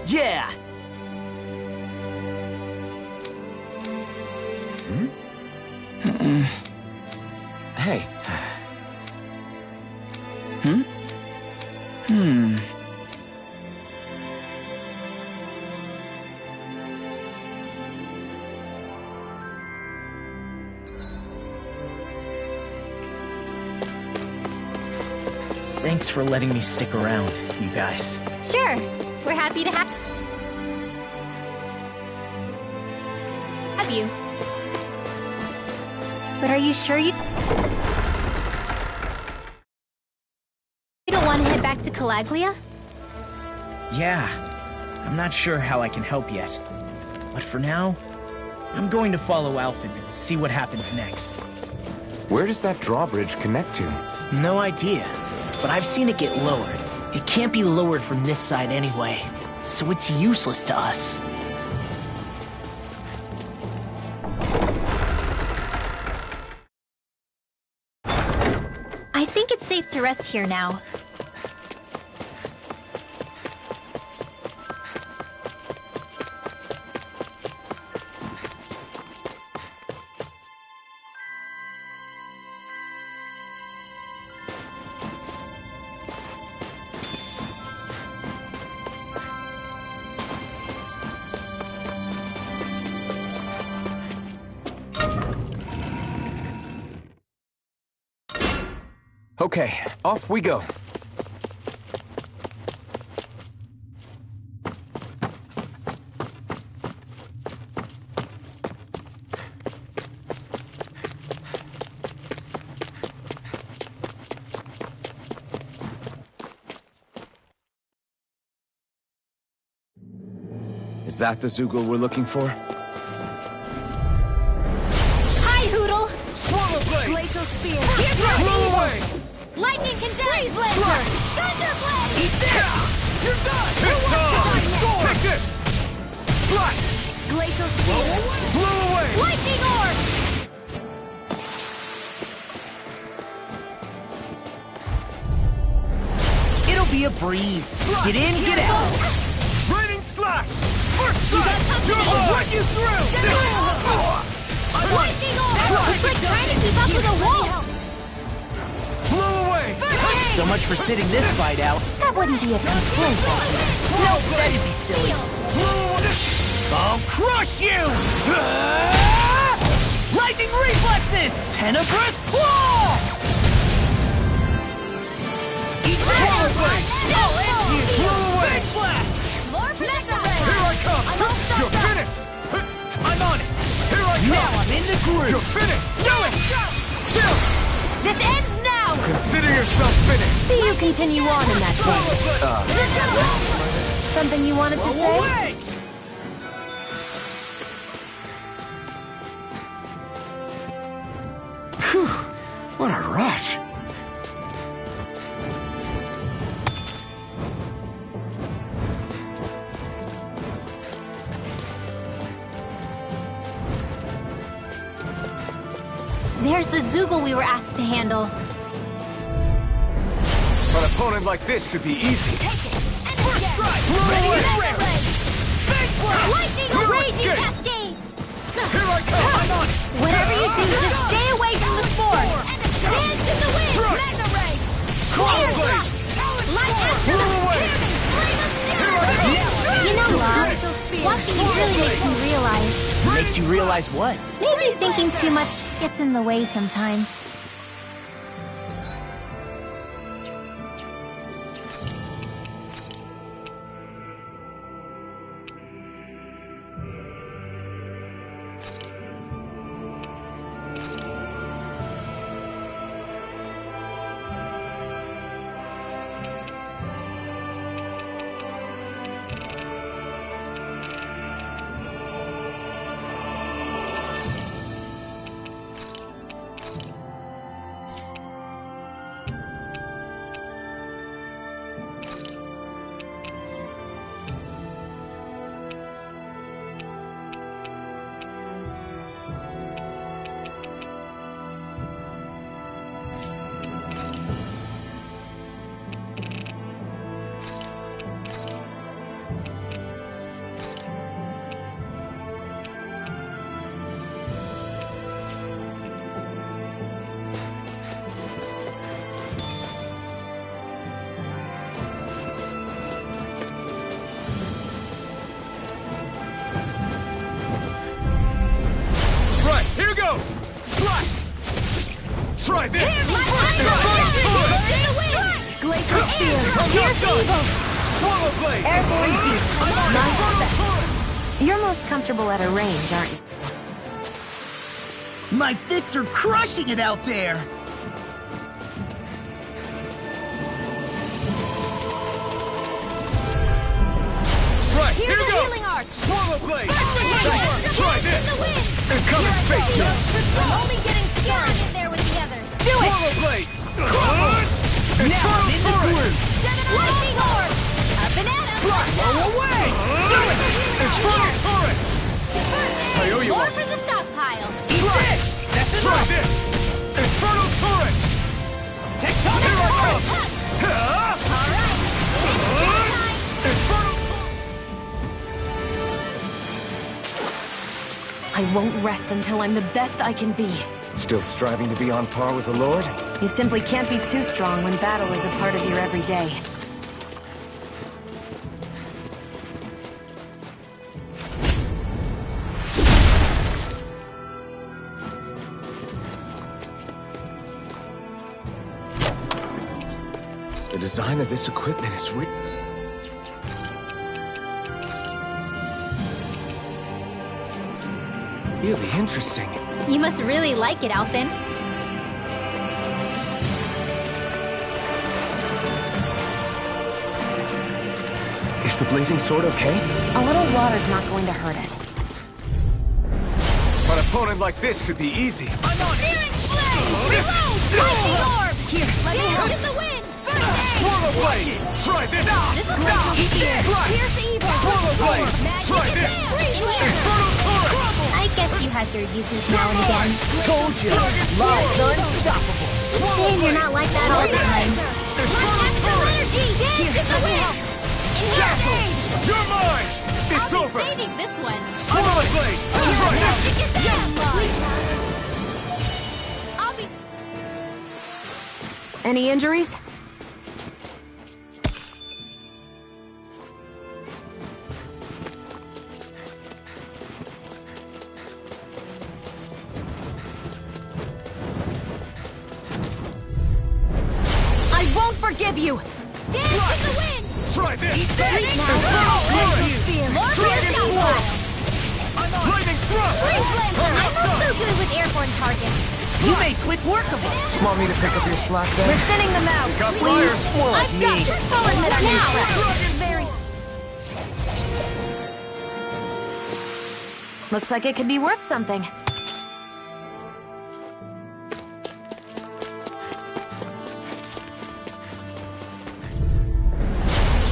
Yeah! Hey, Thanks for letting me stick around, you guys. Sure, we're happy to have you. But are you sure you don't want to head back to Calaglia? Yeah, I'm not sure how I can help yet. But for now, I'm going to follow Alphen and see what happens next. where does that drawbridge connect to? No idea, but I've seen it get lowered. It can't be lowered from this side anyway, so it's useless to us. I think it's safe to rest here now. Okay, off we go. Is that the Zoogle we're looking for? Hi, Hootle! Swallow blade! Glacial Spear! Blow away! Lightning Condense! Laser! Thunder Blade! Eat this! You're done! It's done! Take this! Fly! Glacial Spear! Blow away! Lightning Orb! It'll be a breeze. Get in, get out. Raining slash! First strike! I'll run you through! Lightning Orb! It's like trying to keep up with a wall! Blow away! So much for sitting this fight out. That wouldn't be a complaint. Nope, that'd be silly. I'll crush you! Lightning reflexes! Tenebrous claw! Eat Swallow blade! I'll end you! Blow away! Big blast! Here I come! You're finished! I'm on it! Here I come! Now I'm in the groove! You're finished! Do it! Chill! This ends now! Consider yourself finished! See you continue on in that vein. Something you wanted to say? Away! Whew, what a rush. There's the Zoogle we were asked to handle. An opponent like this should be easy. Lightning You're Raging escape. Cascades! Here I come! I'm on it! Whatever you do, just stay away from the spores! Dance in the wind! Thrust. Magna Ray! Claw blade! Light after Blow the away! Here I come! You know, Lars, watching you really makes me realize Makes you realize what? maybe thinking too much gets in the way sometimes. Sphere! Here's evil! Swallow blade! Airborne beast! My respect! You're most comfortable at a range, aren't you? My fists are crushing it out there! Right, Here's here a goes! healing arch! Swallow blade! Try this! the wind! Incoming space jump! I'm only getting started in there with the others! Do it! Swallow blade! Now I'm in the groove! Lightning orb! A banana! Blow away! Do it! Infernal turret! I owe you More one. for the stockpile! Eat this! That's Try this! Infernal turret! Tectonic Here I force! come! Alright! Infernal I won't rest until I'm the best I can be. Still striving to be on par with the Lord? You simply can't be too strong when battle is a part of your everyday. The design of this equipment is really interesting. You must really like it, Alphen. Is the blazing sword okay? A little water's not going to hurt it. An opponent like this should be easy. I'm on Searing Flame! Reload! Lightning orb! Here, let me help! In the wind! First aid! Swallow blade! Try this! This is Eat this! Here's evil! Swallow blade! Magic Try this! advance! Infernal turret! I guess you had your uses now and again. Told you! Live's unstoppable! Shame you're not like that all the time. Astral energy! Dance in the wind! Castle! You're mine! It's I'll over! be saving this one. Swallow blade! Try this! Magic advance! I'll be... Any injuries? I won't forgive you! Dance in the wind! Try this! Infernal Sphere! Dragon War! Lightning thrust! I'm also good with airborne targets. You made quick work of it! Want me to pick up your slack We're then? thinning them out. Got flyers! More like I've me. got this! I'll admit our new friend! Very... Looks like it could be worth something.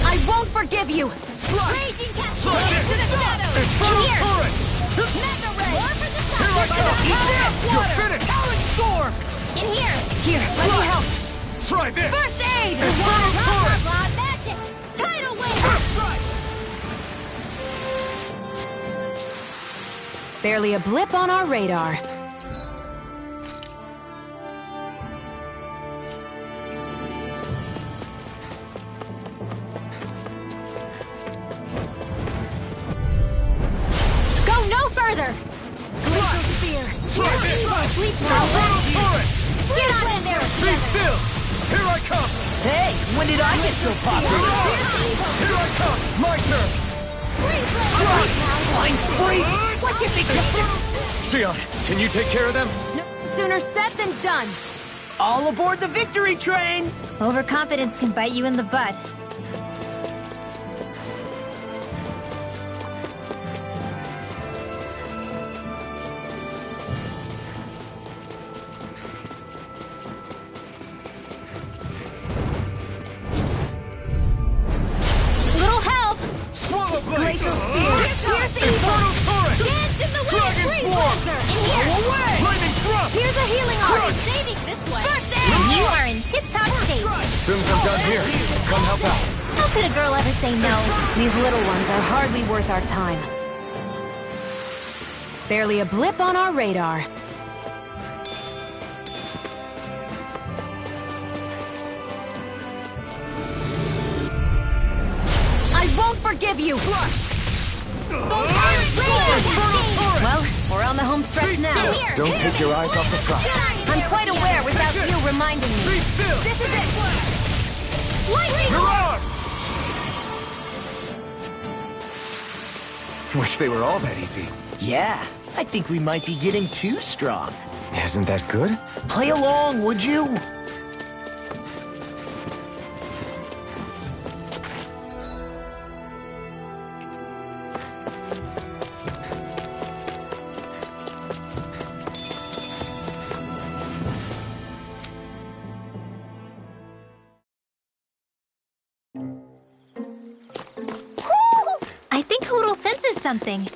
I won't forgive you! Raging Castle! Into the shadows! In here! Mega Ray! More for the stockpile! You're finished! Talon Storm! In here! Here, let me help! Try this! First aid! Infernal turret! Blah, magic! Tidal wave! Barely a blip on our radar. Go no further! Glacial Sphere! Try this! Sleep Infernal turret! Get on in there! Be still! Here I come! Hey, when did I get so popular? Here I come! My turn! Flying freeze! What did they just Sion, can you take care of them? No, sooner said than done. All aboard the victory train! Overconfidence can bite you in the butt. Little help! Swallow blade! Glacial Sphere! Here's evil! Infernal turret! Dance in the wind! Dragon Freeze Swarm! Lancer! In here! Away! Lightning thrust! Here's a healing Crush! arm! Saving this one! First aid! You are in tip-top shape. As soon as I'm done here, come help out. How could a girl ever say no? These little ones are hardly worth our time. Barely a blip on our radar. I won't forgive you! Well, we're on the home stretch now. Don't take your eyes off the prize. I'm quite aware without you reminding me. Be still! This is it! Lightning Wish they were all that easy. Yeah, I think we might be getting too strong. Isn't that good? Play along, would you? I think Hootle senses something.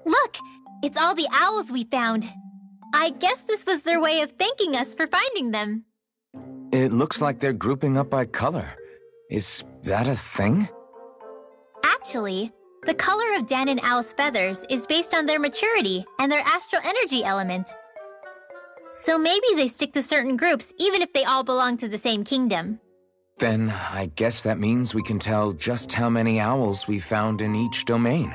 Look! It's all the owls we found. I guess this was their way of thanking us for finding them. It looks like they're grouping up by color. Is that a thing? Actually, the color of Dan and Owl's feathers is based on their maturity and their astral energy element. So maybe they stick to certain groups even if they all belong to the same kingdom. Then I guess that means we can tell just how many owls we found in each domain.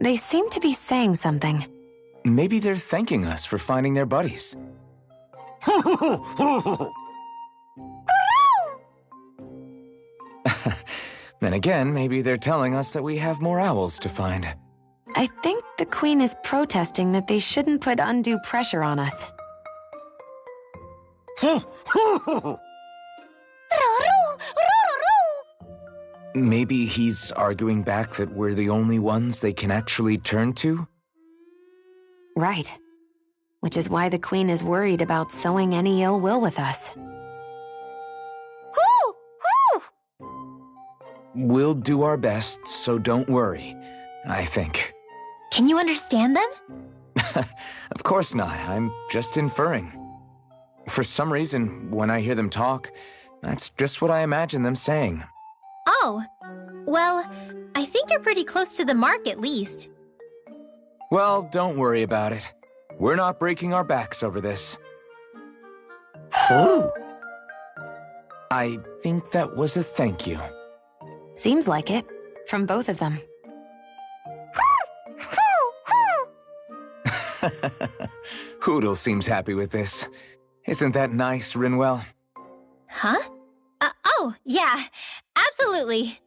They seem to be saying something. Maybe they're thanking us for finding their buddies. Then again, maybe they're telling us that we have more owls to find. I think the Queen is protesting that they shouldn't put undue pressure on us. Maybe he's arguing back that we're the only ones they can actually turn to? Right. Which is why the Queen is worried about sowing any ill will with us. We'll do our best, so don't worry, I think. Can you understand them? Of course not, I'm just inferring. For some reason, when I hear them talk, that's just what I imagine them saying. Oh, well, I think you're pretty close to the mark at least. Well, don't worry about it. We're not breaking our backs over this. I think that was a thank you. Seems like it. From both of them. Hootle seems happy with this. Isn't that nice, Rinwell? Huh? Oh, yeah, absolutely.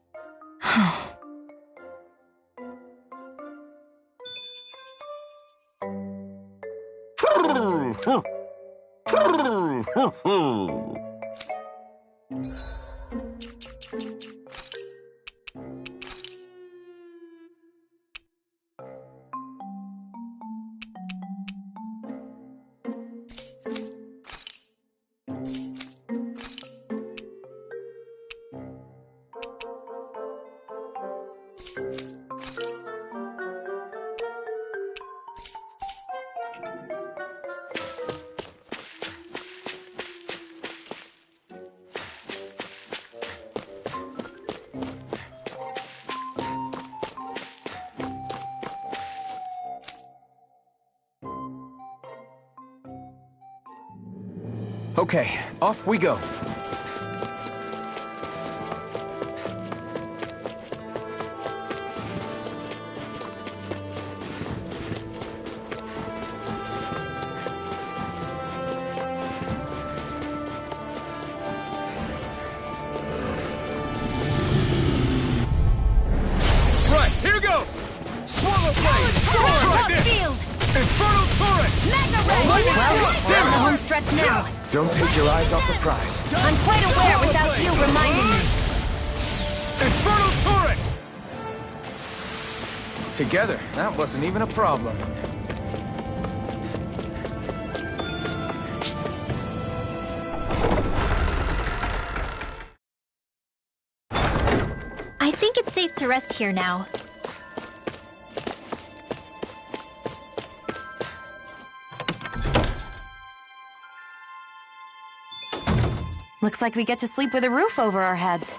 Okay, off we go. Right, here goes! Swallow blade! Try this! Infernal turret! Mega Ray! Lightning Well, thrust! we're on the Damn home it! stretch now. Don't take your eyes off the prize. I'm quite aware without you reminding me. Infernal turret! Together, that wasn't even a problem. I think it's safe to rest here now. Looks like we get to sleep with a roof over our heads.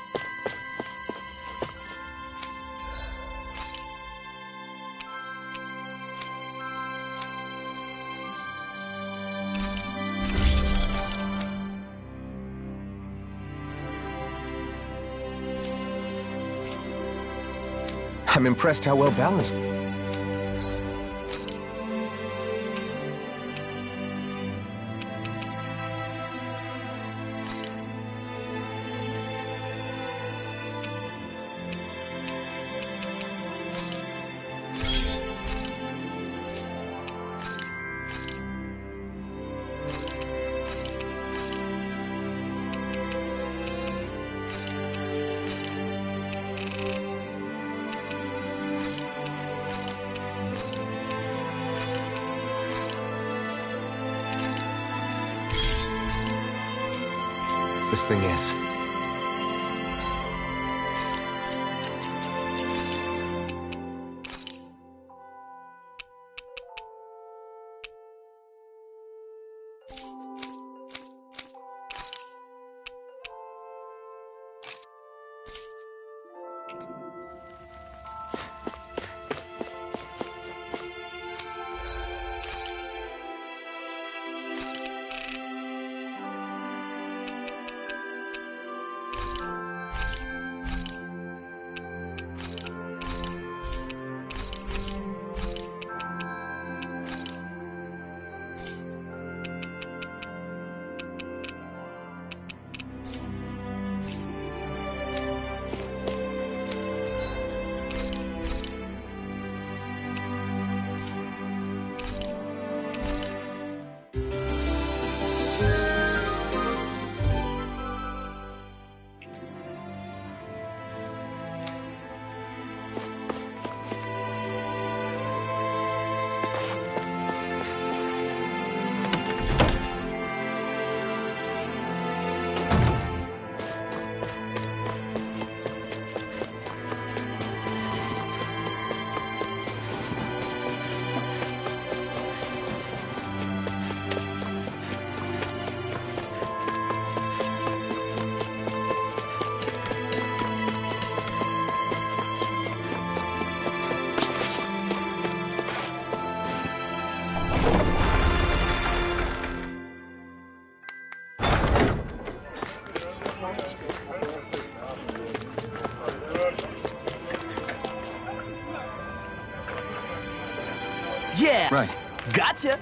I'm impressed how well balanced. This thing is. Yeah! Right. Gotcha!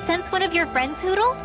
sense one of your friends, Hootle?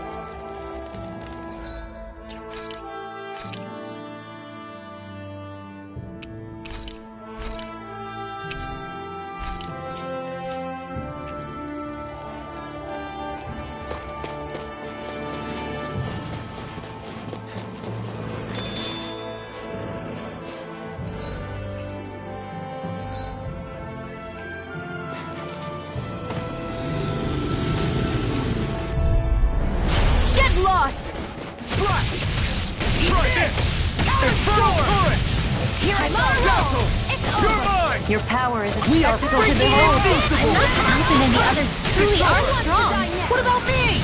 Your power is We are expected to freaking behold. invincible! I'm not confident any others truly are strong. What about me?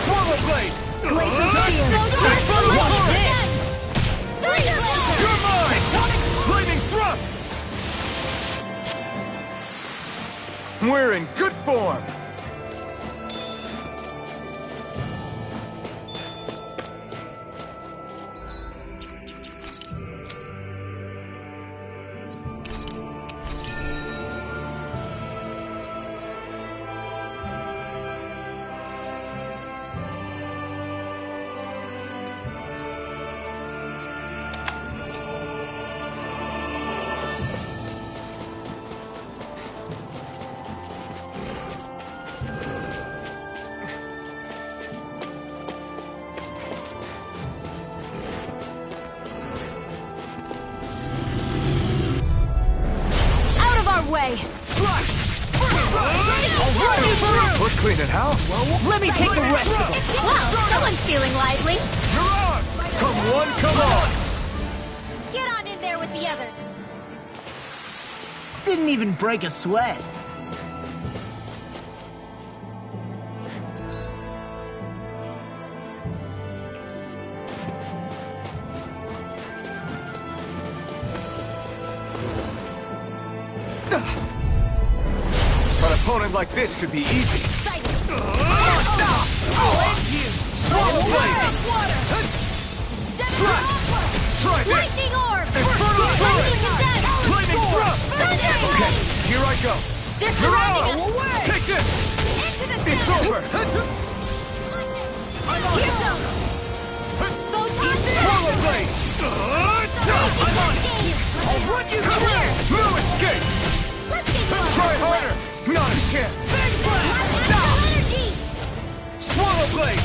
Swallow Blade! Glacial Watch Spear. this! You're mine! Flaming Thrust! We're in good form! Way. We're cleaning house. Let me take the rest of them! Well, someone's feeling lively. You're on! Come one, come on! Get on in there with the others. Didn't even break a sweat. An opponent like this should be easy. Swallow Blade! Try this! Lightning orb! Infernal Torrent! Flaming Thrust! Okay, here I go. They're You're surrounding on! us! Take this! Into the It's center! over! Here's them! Swallow Blade! I'm on it! I'll run you Clear! through! No escape! Let's get going! Try harder! Not a chance! Big Blast! Energy! Swallow Blade!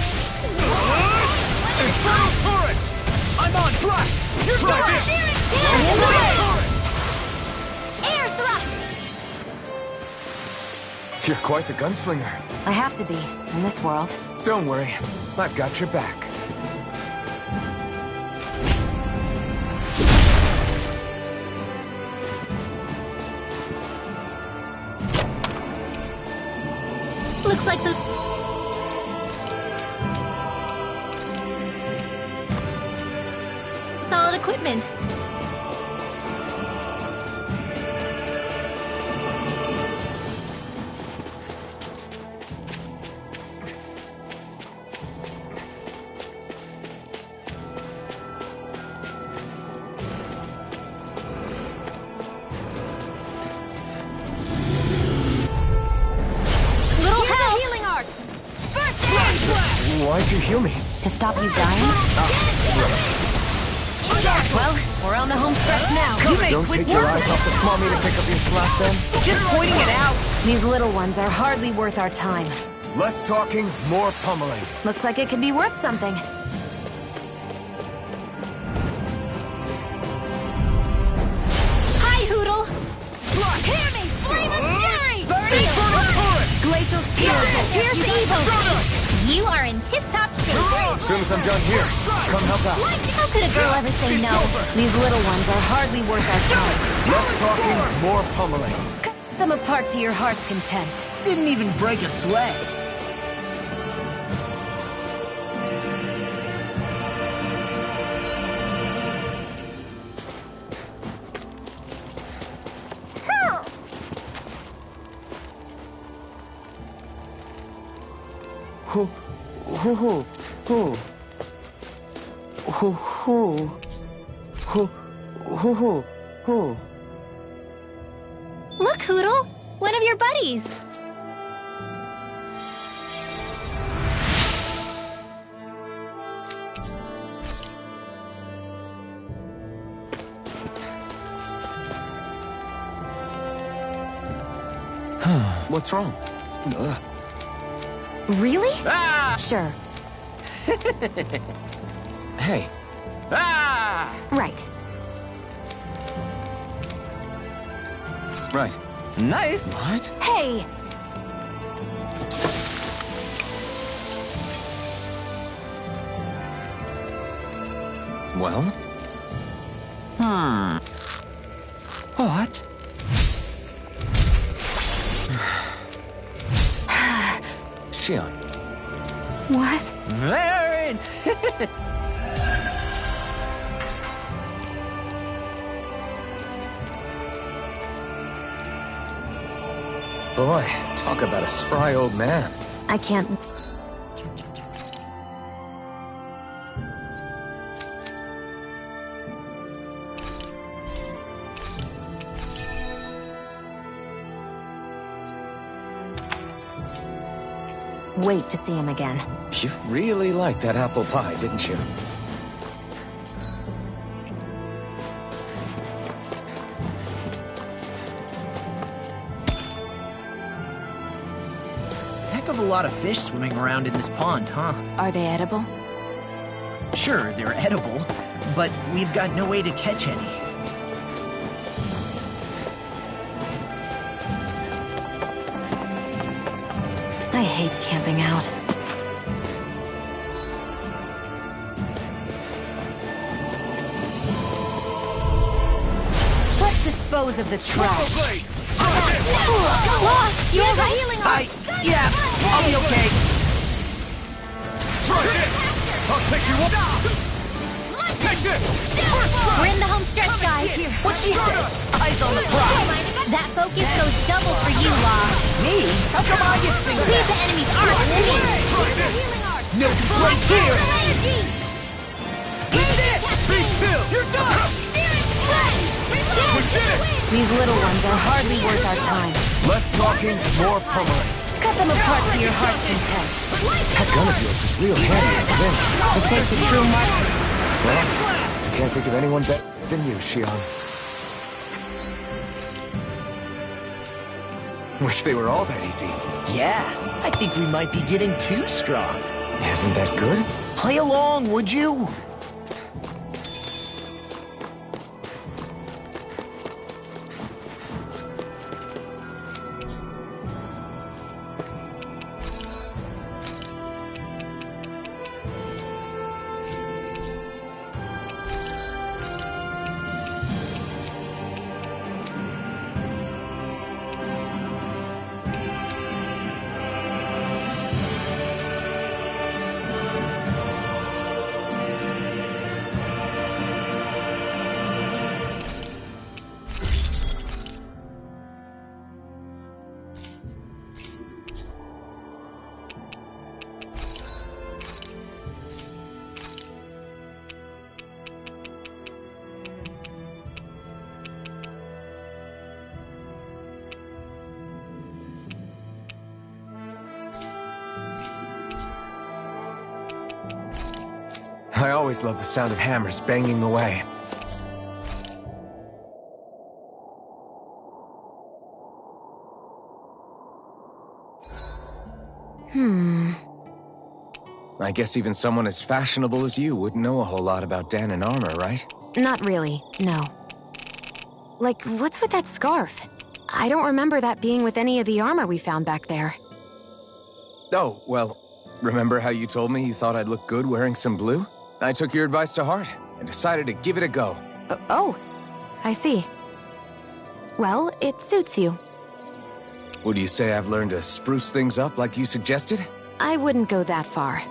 Infernal Torrent! I'm on Flash! Try this! Infernal Torrent! Air thrust! You're quite the gunslinger. I have to be, in this world. Don't worry, I've got your back. Looks like some... solid equipment. Little help! Healing arc! Why'd you heal me? To stop you dying? Well, we're on the home stretch now. You make Don't quick take your work! eyes off the small me to pick up your slack then. Just pointing it out! These little ones are hardly worth our time. Less talking, more pummeling. Looks like it could be worth something. Hi, Hootle! Slash! Hear me! Flame of fury! Infernal Torrent! Glacial Spear. Here's the evil! You are in tip-top shape! As soon as I'm done here, come help out. How could a girl ever say no? These little ones are hardly worth our time. Less talking, more pummeling. Cut them apart to your heart's content. Didn't even break a sweat. Hoo, hoo, hoo, hoo. Hoo, hoo. Hoo, hoo, hoo, hoo. Look, Hootle! One of your buddies! What's wrong? Really? Ah! Sure. Hey, Ah! Right. right. Nice. What? Hey! Well? What? Shion. What? Very... Boy, talk about a spry old man. I can't... wait to see him again. You really liked that apple pie, didn't you? Heck of a lot of fish swimming around in this pond, huh? Are they edible? Sure, they're edible, but we've got no way to catch any. I hate camping out. Let's dispose of the trash. You all right? Yeah, I'll be okay. I'll take you up! Take this! We're in the home stretch, guys. What'd she say? Eyes on the prize. That focus goes double for you, Law. Me? How come I get singled Leave out? the enemy's arc to me. No complaints here! Eat it! Be still! You're done! We did it! These little ones are hardly worth our time. Less talking, more pummeling. Cut them apart to your heart's content. That gun of yours is real handy at the bench. It takes a true marksman. Well, I can't think of anyone better than you, Shion. Wish they were all that easy. Yeah, I think we might be getting too strong. Isn't that good? Play along, would you? I always love the sound of hammers banging away. I guess even someone as fashionable as you wouldn't know a whole lot about Danon armor, right? Not really, no. Like, what's with that scarf? I don't remember that being with any of the armor we found back there. Oh, well, remember how you told me you thought I'd look good wearing some blue? I took your advice to heart and decided to give it a go. Oh, I see. Well, it suits you. Would you say I've learned to spruce things up like you suggested? I wouldn't go that far.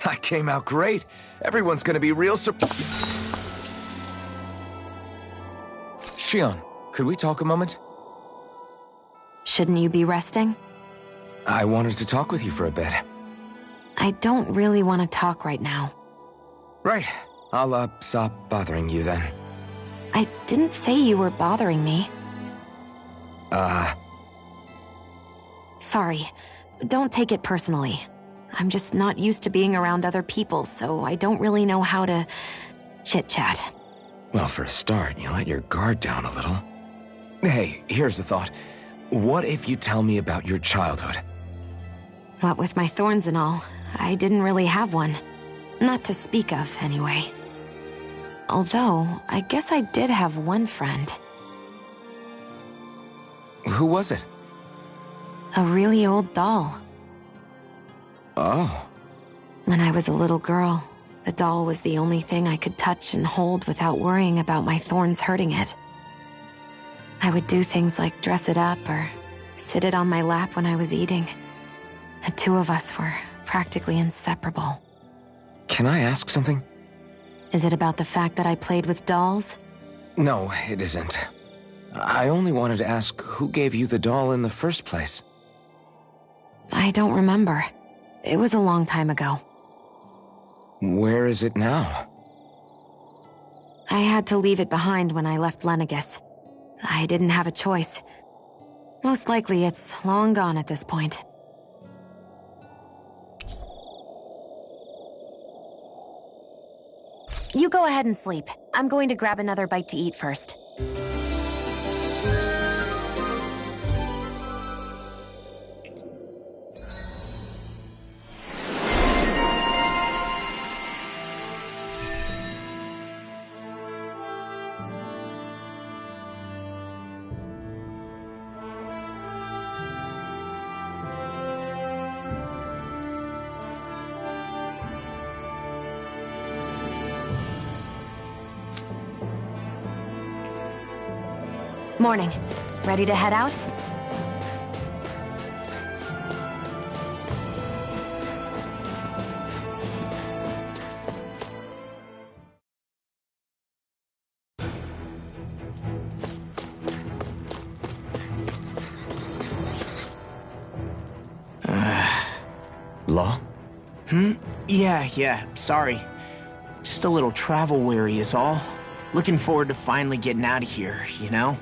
I came out great. Everyone's gonna be real Shion, could we talk a moment? Shouldn't you be resting? I wanted to talk with you for a bit. I don't really want to talk right now. Right. I'll, stop bothering you then. I didn't say you were bothering me. Sorry. Don't take it personally. I'm just not used to being around other people, so I don't really know how to chit-chat. Well, for a start, you let your guard down a little. Hey, here's a thought. What if you tell me about your childhood? What with my thorns and all, I didn't really have one. Not to speak of, anyway. Although, I guess I did have one friend. Who was it? A really old doll. Oh. When I was a little girl, the doll was the only thing I could touch and hold without worrying about my thorns hurting it. I would do things like dress it up or sit it on my lap when I was eating. The two of us were practically inseparable. Can I ask something? Is it about the fact that I played with dolls? No, it isn't. I only wanted to ask who gave you the doll in the first place. I don't remember. It was a long time ago. Where is it now? I had to leave it behind when I left Lenegis. I didn't have a choice. Most likely it's long gone at this point. You go ahead and sleep. I'm going to grab another bite to eat first. Morning. Ready to head out? Law? Yeah, sorry. Just a little travel weary is all. Looking forward to finally getting out of here, you know?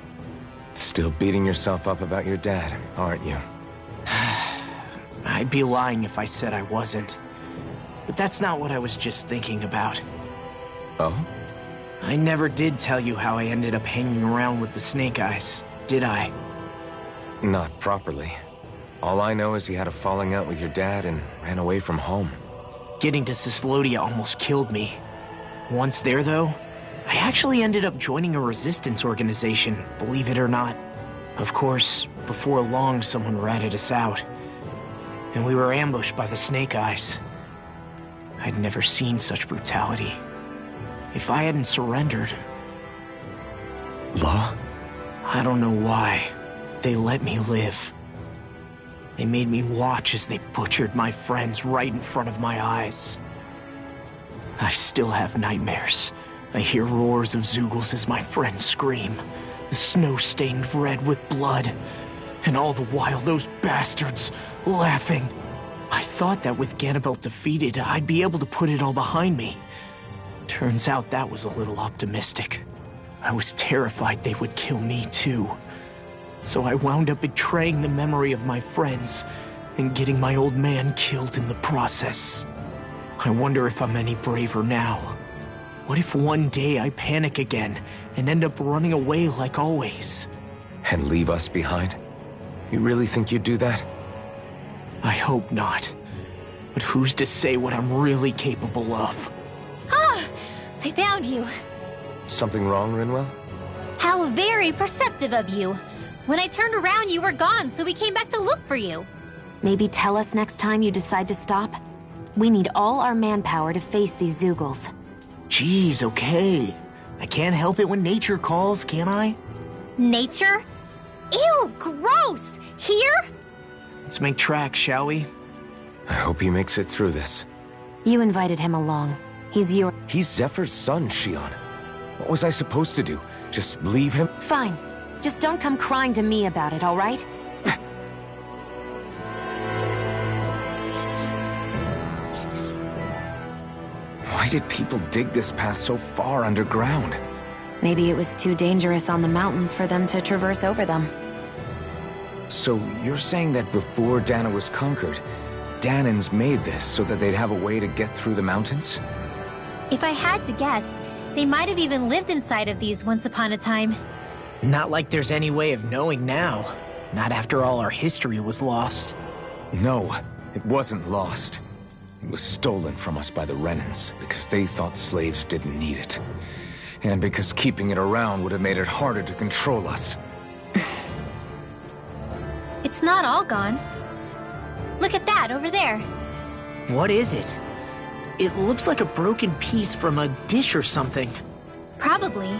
Still beating yourself up about your dad, aren't you? I'd be lying if I said I wasn't. But that's not what I was just thinking about. Oh? I never did tell you how I ended up hanging around with the Snake Eyes, did I? Not properly. All I know is you had a falling out with your dad and ran away from home. Getting to Cyslodia almost killed me. Once there, though, I actually ended up joining a resistance organization, believe it or not. Of course, before long, someone ratted us out. And we were ambushed by the Snake Eyes. I'd never seen such brutality. If I hadn't surrendered... Law? I don't know why. They let me live. They made me watch as they butchered my friends right in front of my eyes. I still have nightmares. I hear roars of Zeugles as my friends scream. The snow stained red with blood. And all the while, those bastards laughing. I thought that with Ganabelt defeated, I'd be able to put it all behind me. Turns out that was a little optimistic. I was terrified they would kill me too. So I wound up betraying the memory of my friends and getting my old man killed in the process. I wonder if I'm any braver now. What if one day I panic again and end up running away like always? And leave us behind? You really think you'd do that? I hope not. But who's to say what I'm really capable of? Ah! I found you. Something wrong, Rinwell? How very perceptive of you. When I turned around, you were gone, so we came back to look for you. Maybe tell us next time you decide to stop? We need all our manpower to face these Zeugles. Jeez, okay. I can't help it when nature calls, can I? Nature? Ew, gross! Here? Let's make tracks, shall we? I hope he makes it through this. You invited him along. He's your... He's Zephyr's son, Shion. What was I supposed to do? Just leave him? Fine. Just don't come crying to me about it, all right? Why did people dig this path so far underground? Maybe it was too dangerous on the mountains for them to traverse over them. So you're saying that before Dana was conquered, Danans made this so that they'd have a way to get through the mountains? If I had to guess, they might have even lived inside of these once upon a time. Not like there's any way of knowing now. Not after all our history was lost. No, it wasn't lost. It was stolen from us by the Renans, because they thought slaves didn't need it. And because keeping it around would have made it harder to control us. It's not all gone. Look at that over there. What is it? It looks like a broken piece from a dish or something. Probably.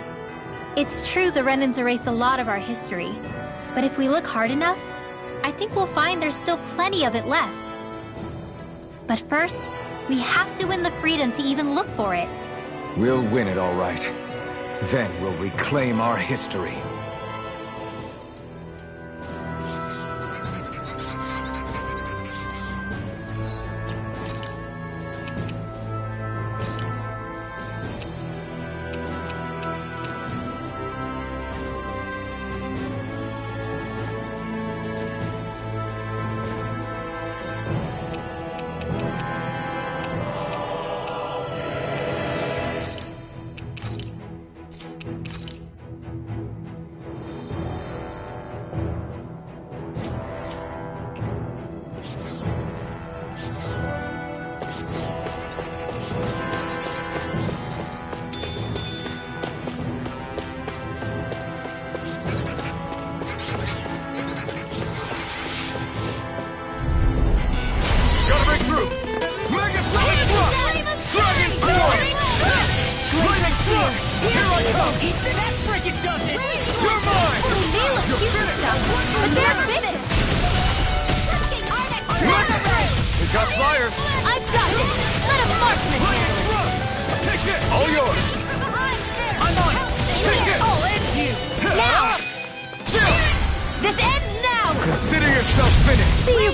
It's true the Renans erased a lot of our history. But if we look hard enough, I think we'll find there's still plenty of it left. But first, we have to win the freedom to even look for it. We'll win it all right. Then we'll reclaim our history.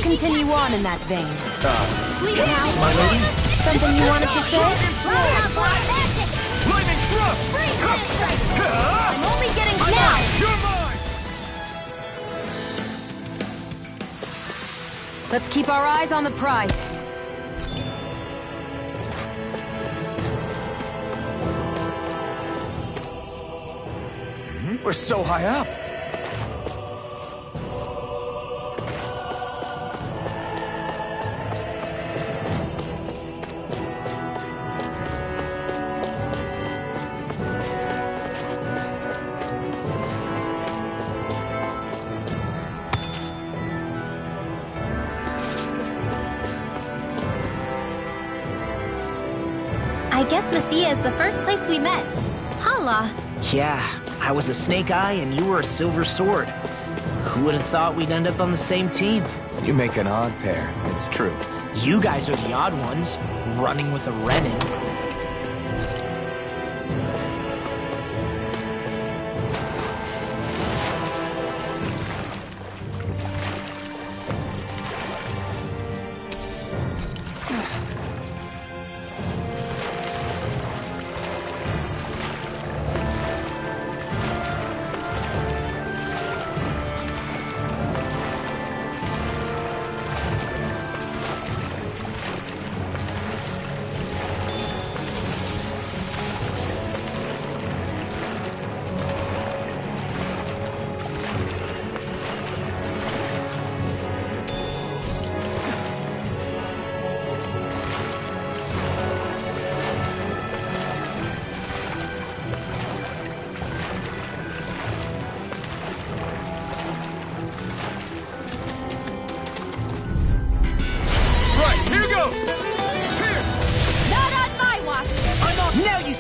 Continue on in that vein. My lady? Something you wanted to say? Lightning thrust! I'm only getting now! You're mine! Let's keep our eyes on the prize. We're so high up. I guess Messia is the first place we met. Hala. Yeah, I was a Snake Eye and you were a Silver Sword. Who would have thought we'd end up on the same team? You make an odd pair, it's true. You guys are the odd ones, running with a Renin.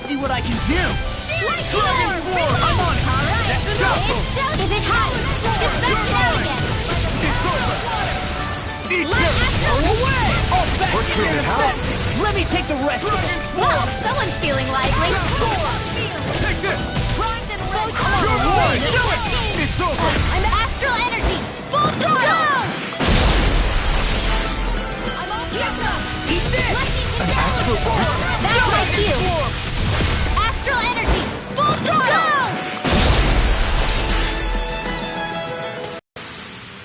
See what I can do! Dragon Swarm! I'm on it! Alright! Let's go! If it hides, it's back down again! It's over! Eat Let this! Astro Away! All back What's to it, how? Let me take the rest of it. Well, someone's feeling lively. Take this! Primed and ready. You're mine! Do it! It's over! I'm Astral Energy! Full throttle! I'm on Eat this! An astral... That's my like you! Astral energy! Full throttle!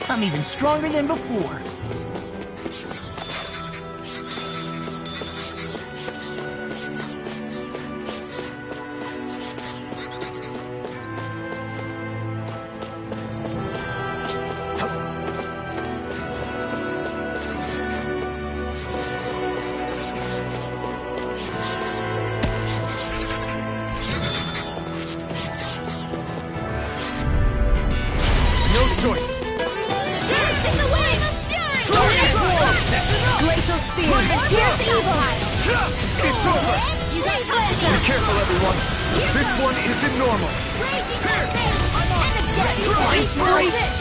I'm even stronger than before. No choice. Dance in the wind! Glacial Spear! Here's the evil eye! It's over. You guys Be careful, everyone. This one isn't normal.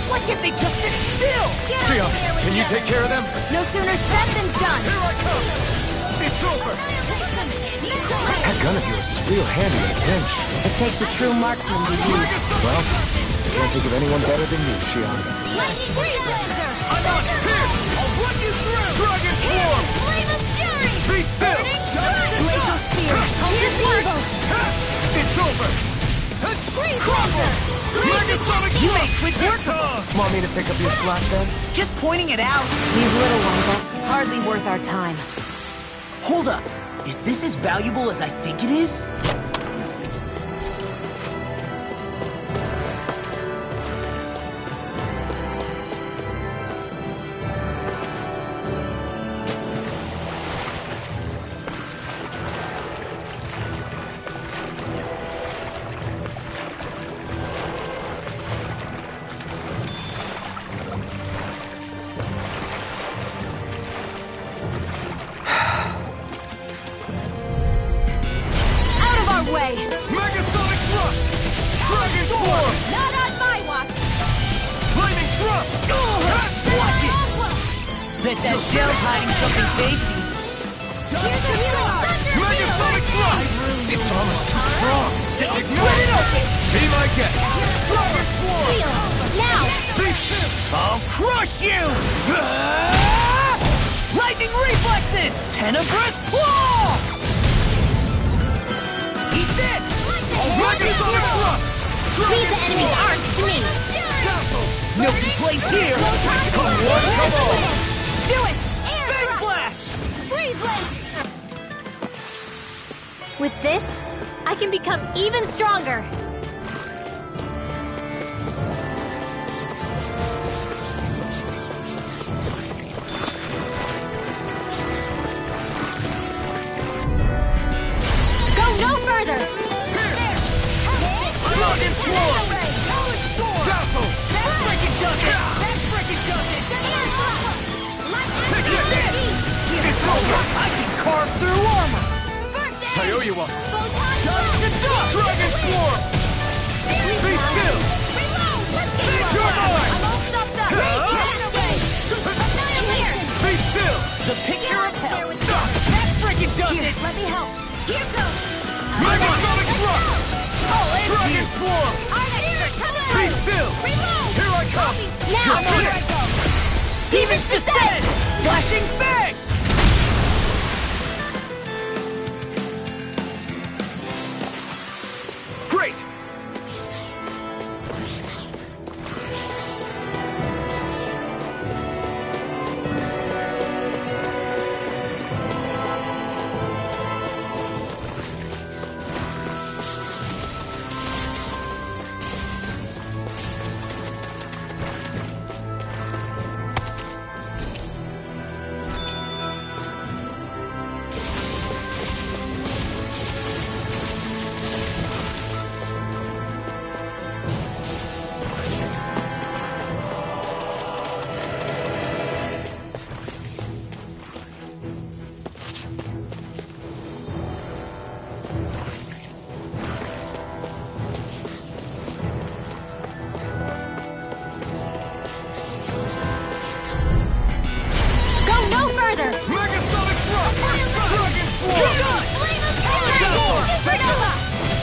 Why can't they just sit still? Xion, can you take care of them? No sooner said than done! Here I come. It's over. That gun of yours is real handy in a pinch. It takes a true marksman to use. Well, I can't think of anyone better than you, Xion. Lightning Blazer! I'm on it. Here, I'll run you through. Dragon Swarm. Flame of Fury! Be still. Glacial Spear! Here's the evil! It's over. Crumble! Megasonic You made quick work of it. Want me to pick up your slack then? Just pointing it out. These little ones are hardly worth our time. Hold up. Is this as valuable as I think it is? Out of our way! Megasonic Thrust. Dragon Swarm. Not on my watch! Flaming Thrust. Watch it! Bet that shell's hiding something tasty. Here's the healing! Megasonic Thrust. It's almost too strong. Split it open! Be my guest. Dragon Swarm. Seal! Now! Be still. I'll crush you! Ah! Lightning reflexes! Tenebrous claw! Eat this! Megasonic Thrust. Leave the enemy's arms to me! No complaints here! Come on, come on. Do it! Air Big thrust! blast! Freeze link! With this, I can become even stronger! Go no further! Dragon Swarm. Dazzle. That freaking does it! That freaking does it! It's over. I can carve through armor! I owe you one. Dust to dust! Dragon Swarm. Be still. You're mine. Be still. The picture of hell! That freaking does it! Let me help. Here goes. Megasonic Thrust. I'll end Dragon you! Swarm. Be still. Here I come. Now, here I go. Demons descend! Flashing fang! Great. Go no further. Megasonic Thrust. Dragon Swarm. Supernova.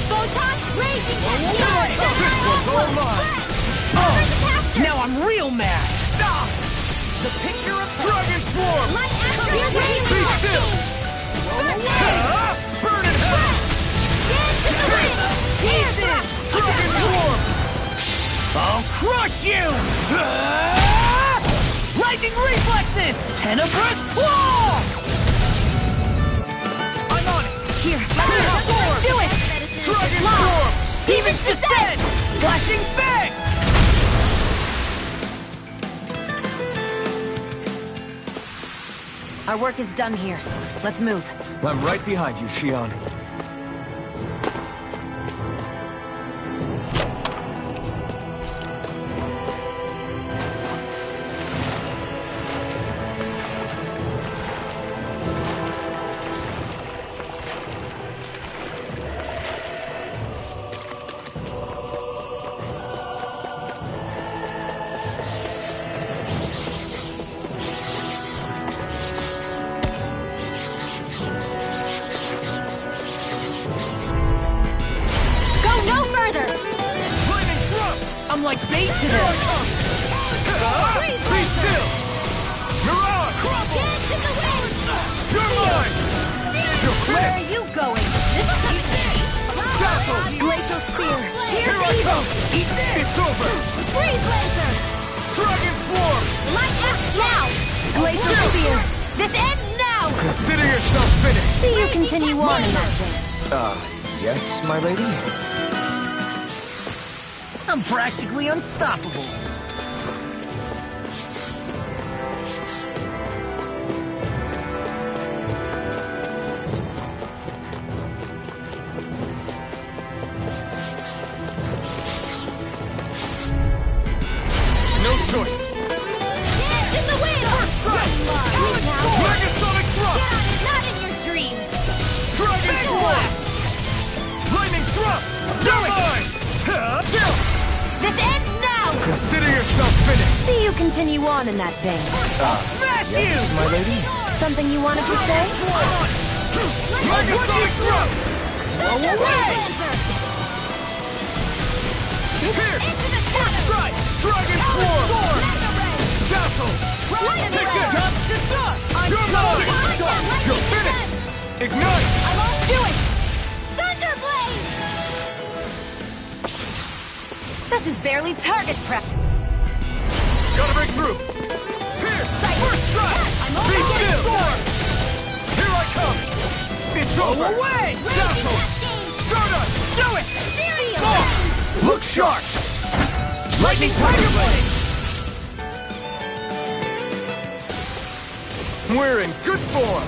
Photon raging. This one's all mine. Now I'm real mad! Stop! The picture of Dragon Swarm. Light astral Be still. Burn it crush you! Lightning reflexes! Tenebrous claw! I'm on it! Here, let me help. Do it! Dragon Storm! Demon's Descent! Flashing Fang! Our work is done here. Let's move. I'm right behind you, Xion. I'm like bait to them! Be still! Mirage! Dance in the wind! You're mine! Where are you going? Dazzle! Glacial Spear! Here I come! Eat this! It's over! Freeze Laser! Dragon Swarm! Light up now! Glacial Spear! This ends now! Consider yourself finished! See you continue on in that way. Yes, my lady? I'm practically unstoppable. No choice. Dance in the wind! Megasonic Thrust! Not in your dreams! Dragon Blast! Lightning Thrust! You're mine! Chill! This ends now! Consider yourself finished! See you continue on in that vein. Smash Yes, you! my lady? Something you wanted to say? Megasonic Thrust! Blow away! Here! Strike! Dragon Swarm! Dazzle! Take this! You're mine! You're finished! Ignite! I won't do it! Thunderblade! This is barely target practice. Gotta break through! Here! First strike! Be still! Here I come! It's over! Away! Dazzle! Stardust! Do it! Look sharp! Lightning Tiger Blade! We're in good form!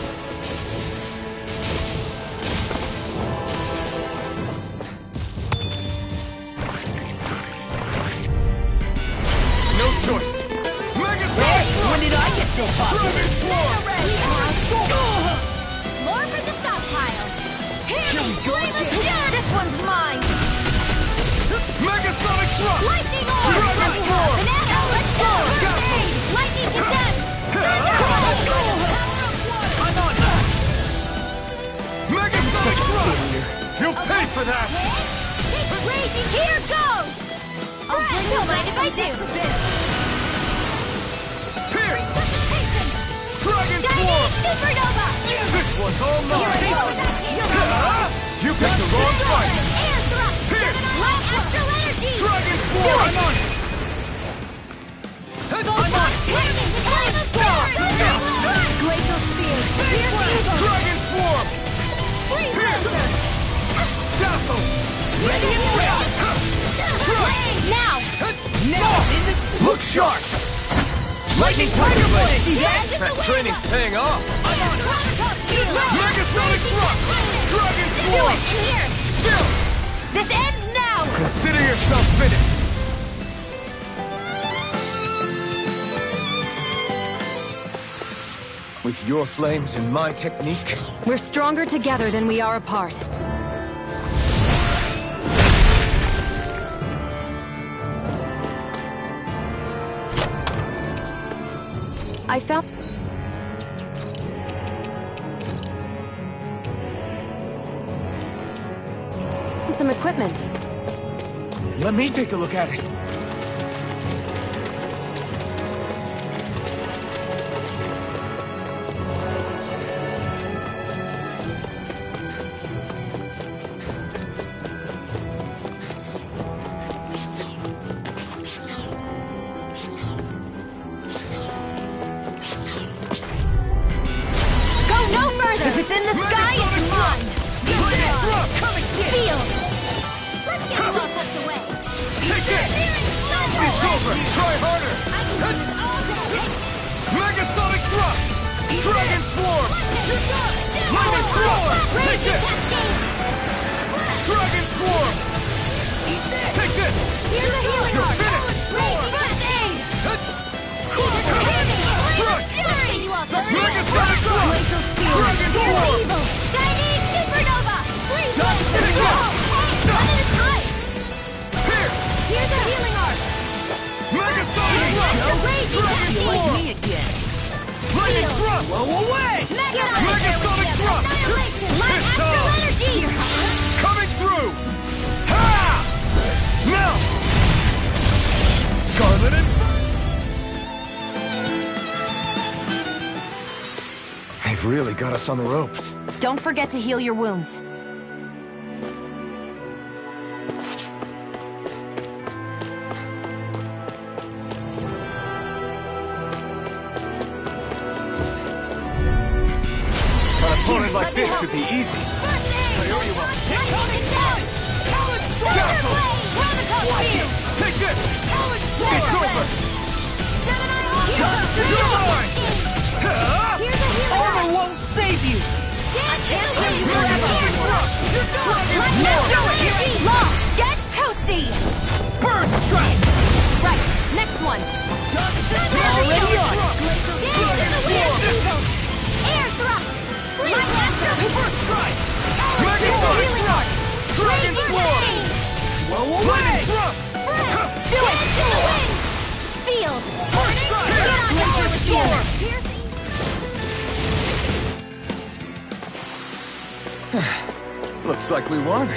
No choice! Mega When did I get so far? Dragon Swarm! More for the stockpile! Here we go again! This one's mine! Megasonic Thrust! Lightning Orb! Dragon Swarm! Banana, let's go! Dazzle! Lightning Descent! I'm on it! Megasonic Thrust! You'll pay for that! Crazy, here goes! Oh, don't mind if I do! Here! Dragon Swarm! Chinese Supernova! This one's all mine! You picked the wrong fight! Air thrust! Here! Light astral energy! Dragon Swarm! I'm on it! I'm on it! Glacial Spear! Dragon Swarm! Freeze Here! Laser! Dazzle! Ready and ready! Now! Look sharp! Lightning Tiger Blade! See that? That training's paying off! Megasonic Thrust! Dragon Do Swarm! it! In here! Still! This ends now! Consider yourself finished! With your flames and my technique, We're stronger together than we are apart. I found... some equipment. let me take a look at it. Take this! Dragon Swarm! Take this! Here's a healing You're heart! finished! First aid! Mega Sonic Drop! Dragon Swarm! Chinese Supernova! Please Just let finish go! up! Hey, one at a time! Here! Here's a healing art! Mega Sonic Drop! Dragon Swarm! again! Lightning Drop! Blow away! Mega Sonic Drop! Annihilation! Light Pistol! Astral Energy! Coming through! Ha! Now! Scarlet and... They've really got us on the ropes. Don't forget to heal your wounds. An opponent like this should be easy. Dazzle! Take this! It's over! You're mine! Armor won't save you! I can't leave you forever! Get toasty! Bird Strike! Right, next one. Already on! Air thrust! Super Strike! Mega Sonic Drop! Dragon Swarm! Blow away! Do it! Sealed! First Strike! Get on Laser with Storm! Looks like we won.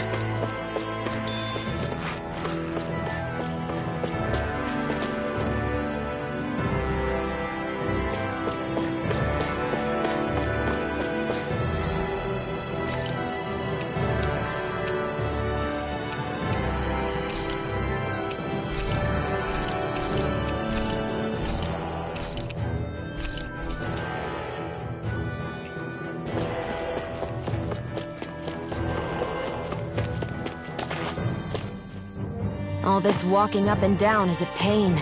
All this walking up and down is a pain.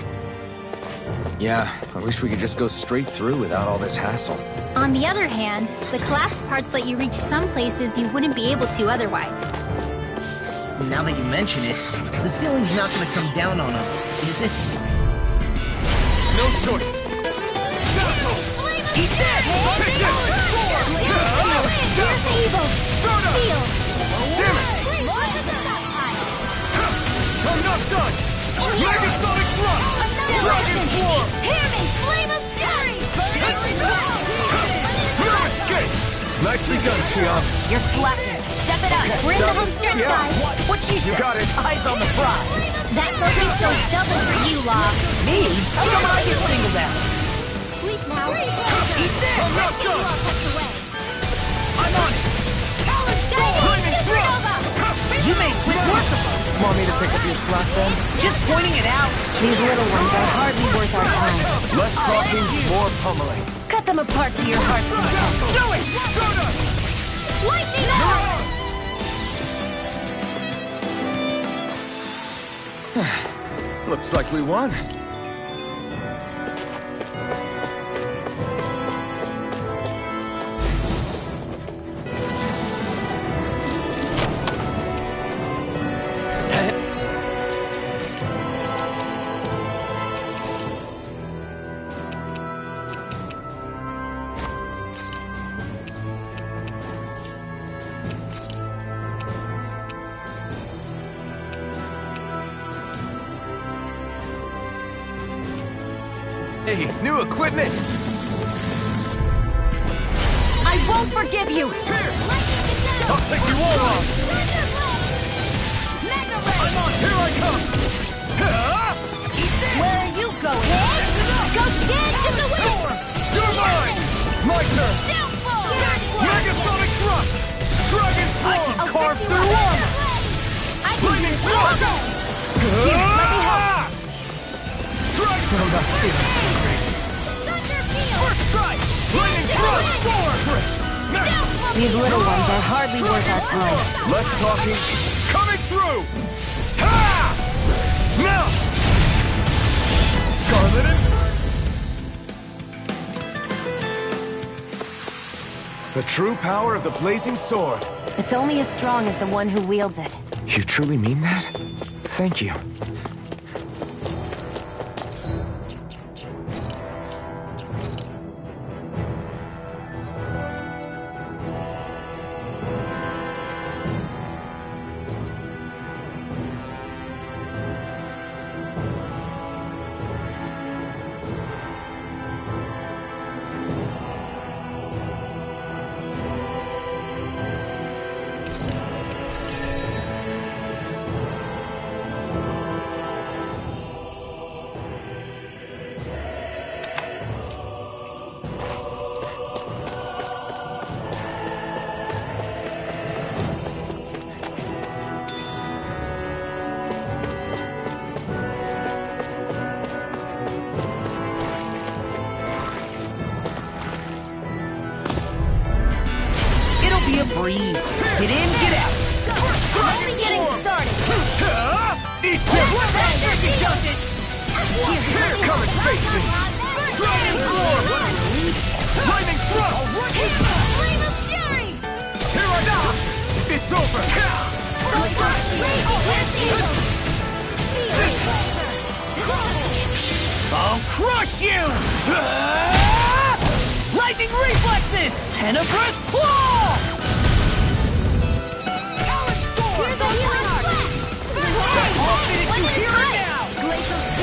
Yeah, I wish we could just go straight through without all this hassle. On the other hand, the collapsed parts let you reach some places you wouldn't be able to otherwise. Now that you mention it, the ceiling's not gonna come down on us, is it? No choice! Eat that! Take this! Here's the evil! Stardust! Seal! Damn it! I'm not done! Mega Sonic Drop! Dragon Swarm! Hear me! Flame of Fury! No escape! Nicely done, Xion. You're slacking. Step it up. We're in the home stretch, guys. What she said? got it. Eyes on the prize. That focus goes double for you, Law. Me? How come I get singled out? Sleep now. Eat this! I'm not done! I'm on it! You made quick work of us! Want me to pick up your slack then? Just pointing it out! These little ones are hardly worth our time. Less talking, more pummeling. Cut them apart to your heart's content. Do it! Lightning out! Looks like we won. Hey, new equipment! I won't forgive you! I'll take you all off! Here I come! Where are you going? Go stand in the wind! You're mine! My turn! Downfall! Mega Sonic Drop! Dragon Swarm! I'll carve through armor! I can Lightning do Swarm! all Dragon! First strike! Lightning Thrust! These little ones are hardly worth our time. Less talking. Coming through! Ha! Now! Scarlet and... The true power of the blazing sword. It's only as strong as the one who wields it. You truly mean that? Thank you. A breeze. Get in, get out. Only getting started. Eat this! Here, come and face me. Dragon Roar! Lightning Thrust! Flame of Fury! Here I come! It's over! I'll crush you! Lightning Reflexes! Tenebrous Claw! Here's the healing slap! I'll finish you here and now!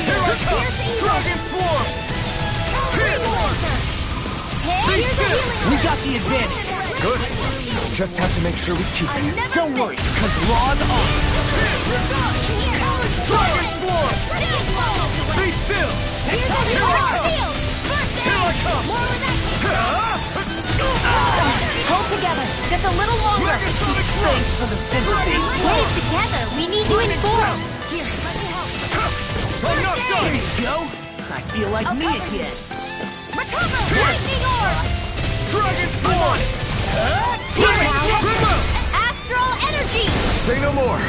Here I come! Dragon Swarm! Stay still! We got the advantage! Good. Just have to make sure we keep it. Don't worry, because Raw's on! Dragon Swarm! Stay still! Here I come! Here I come! Hold together, just a little longer. Thanks for the sympathy! Put it together. We need you in form. Here, let me help. I'm not done! Here you go! I feel like me again! Recover! Lightning Orb! Dragon Swarm! Here now! Astral Energy! Say no more.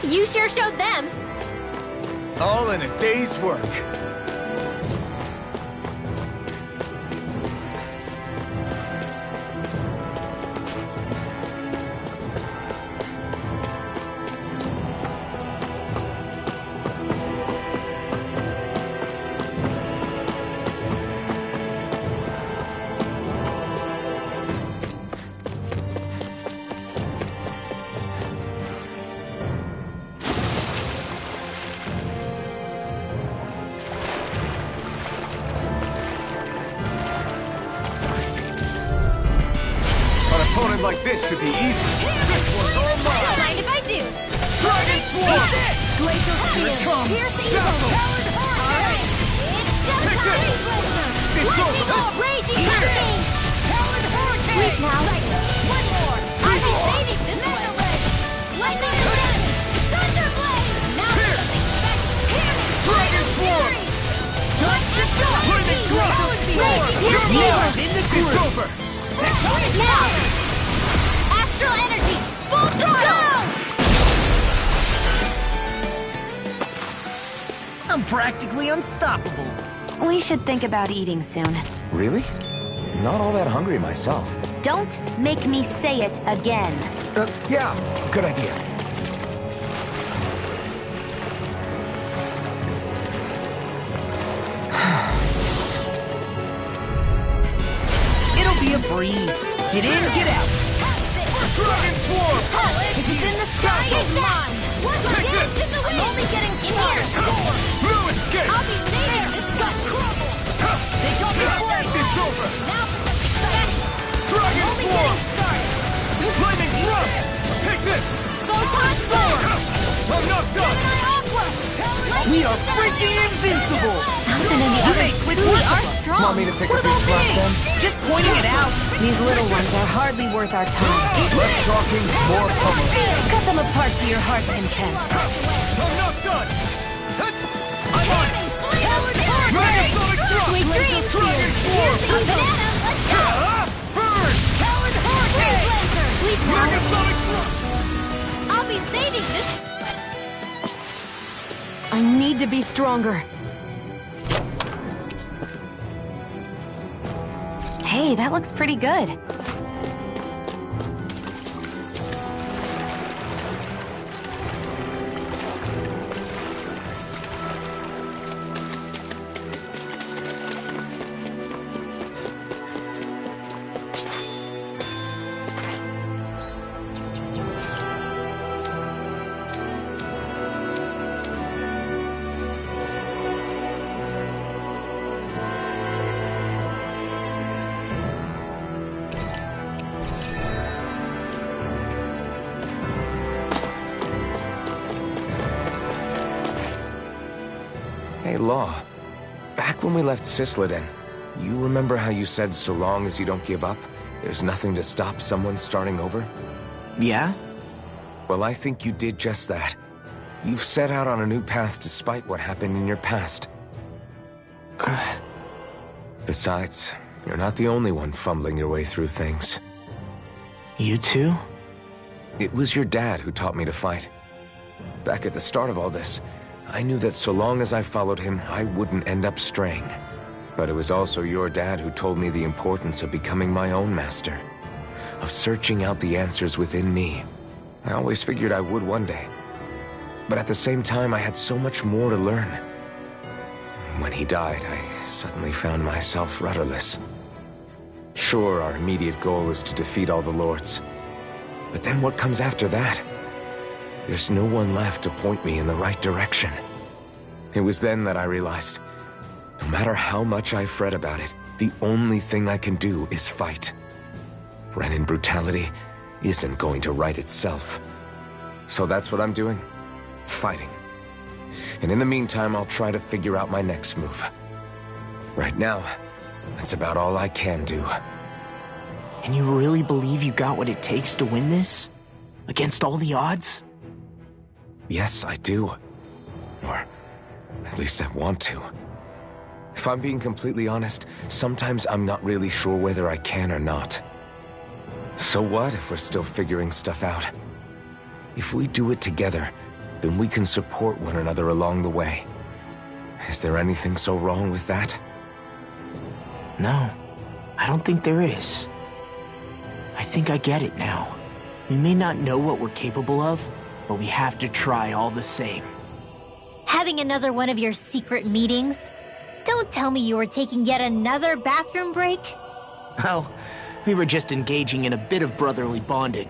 You sure showed them. All in a day's work. Opponent like this should be easy. This one's all mine! Mind if I do? Dragon Swarm! Glacial Steel! Here's the evil! Powered Hurricane! It's Take this! It's over! Raging Hurricane! Powered Hurricane! Wait now. One more! I'll be saving this one! Lightning Blade! Thunder Blade! Now Here! something special! Here! Dragon Swarm! Lightning Thrust! Lightning Thrust! Raging Now in the Hurricane! It's over! Now! Astral Energy! Full throttle! I'm practically unstoppable. We should think about eating soon. Really? Not all that hungry myself. Don't make me say it again. Yeah, good idea. It'll be a breeze. Get in, get out. Dragon Swarm! If it's in the sky, it's mine! Once Take again, this! I'm only getting in here! No escape! I'll be saving this gut crumble! They got me flanked! It's over! Now for something special! Dragon Only Swarm! getting started! Lightning Thrust! Take this! Photon Sword! I'm not done! My Aqua! We are freaking invincible! Something in the You other. make quick We work are of us. strong. Want me to pick up your slack then? Just pointing it out. These little ones are hardly worth our time. Less talking, more pummeling. Cut them apart to your heart's content. I'm not done! I'm on it! Megasonic Thrust! Sweet dreams! Dragon Swarm! Here's the banana! Let's go! Burn! Powered Hurricane! Sweet Megasonic Thrust! I'll be saving this! I need to be stronger. Hey, that looks pretty good. Hey, Law. Back when we left Cisleden, you remember how you said so long as you don't give up, there's nothing to stop someone starting over? Yeah? Well, I think you did just that. You've set out on a new path despite what happened in your past. Besides, you're not the only one fumbling your way through things. You too? It was your dad who taught me to fight. Back at the start of all this, I knew that so long as I followed him, I wouldn't end up straying. But it was also your dad who told me the importance of becoming my own master, of searching out the answers within me. I always figured I would one day. But at the same time, I had so much more to learn. When he died, I suddenly found myself rudderless. Sure, our immediate goal is to defeat all the lords. But then what comes after that? There's no one left to point me in the right direction. It was then that I realized, no matter how much I fret about it, the only thing I can do is fight. Renin brutality isn't going to right itself. So that's what I'm doing. Fighting. And in the meantime, I'll try to figure out my next move. Right now, that's about all I can do. And you really believe you got what it takes to win this? Against all the odds? Yes, I do. Or at least I want to. If I'm being completely honest, sometimes I'm not really sure whether I can or not. So what if we're still figuring stuff out? If we do it together, then we can support one another along the way. Is there anything so wrong with that? No, I don't think there is. I think I get it now. We may not know what we're capable of, but we have to try all the same. Having another one of your secret meetings? Don't tell me you were taking yet another bathroom break? Oh, we were just engaging in a bit of brotherly bonding.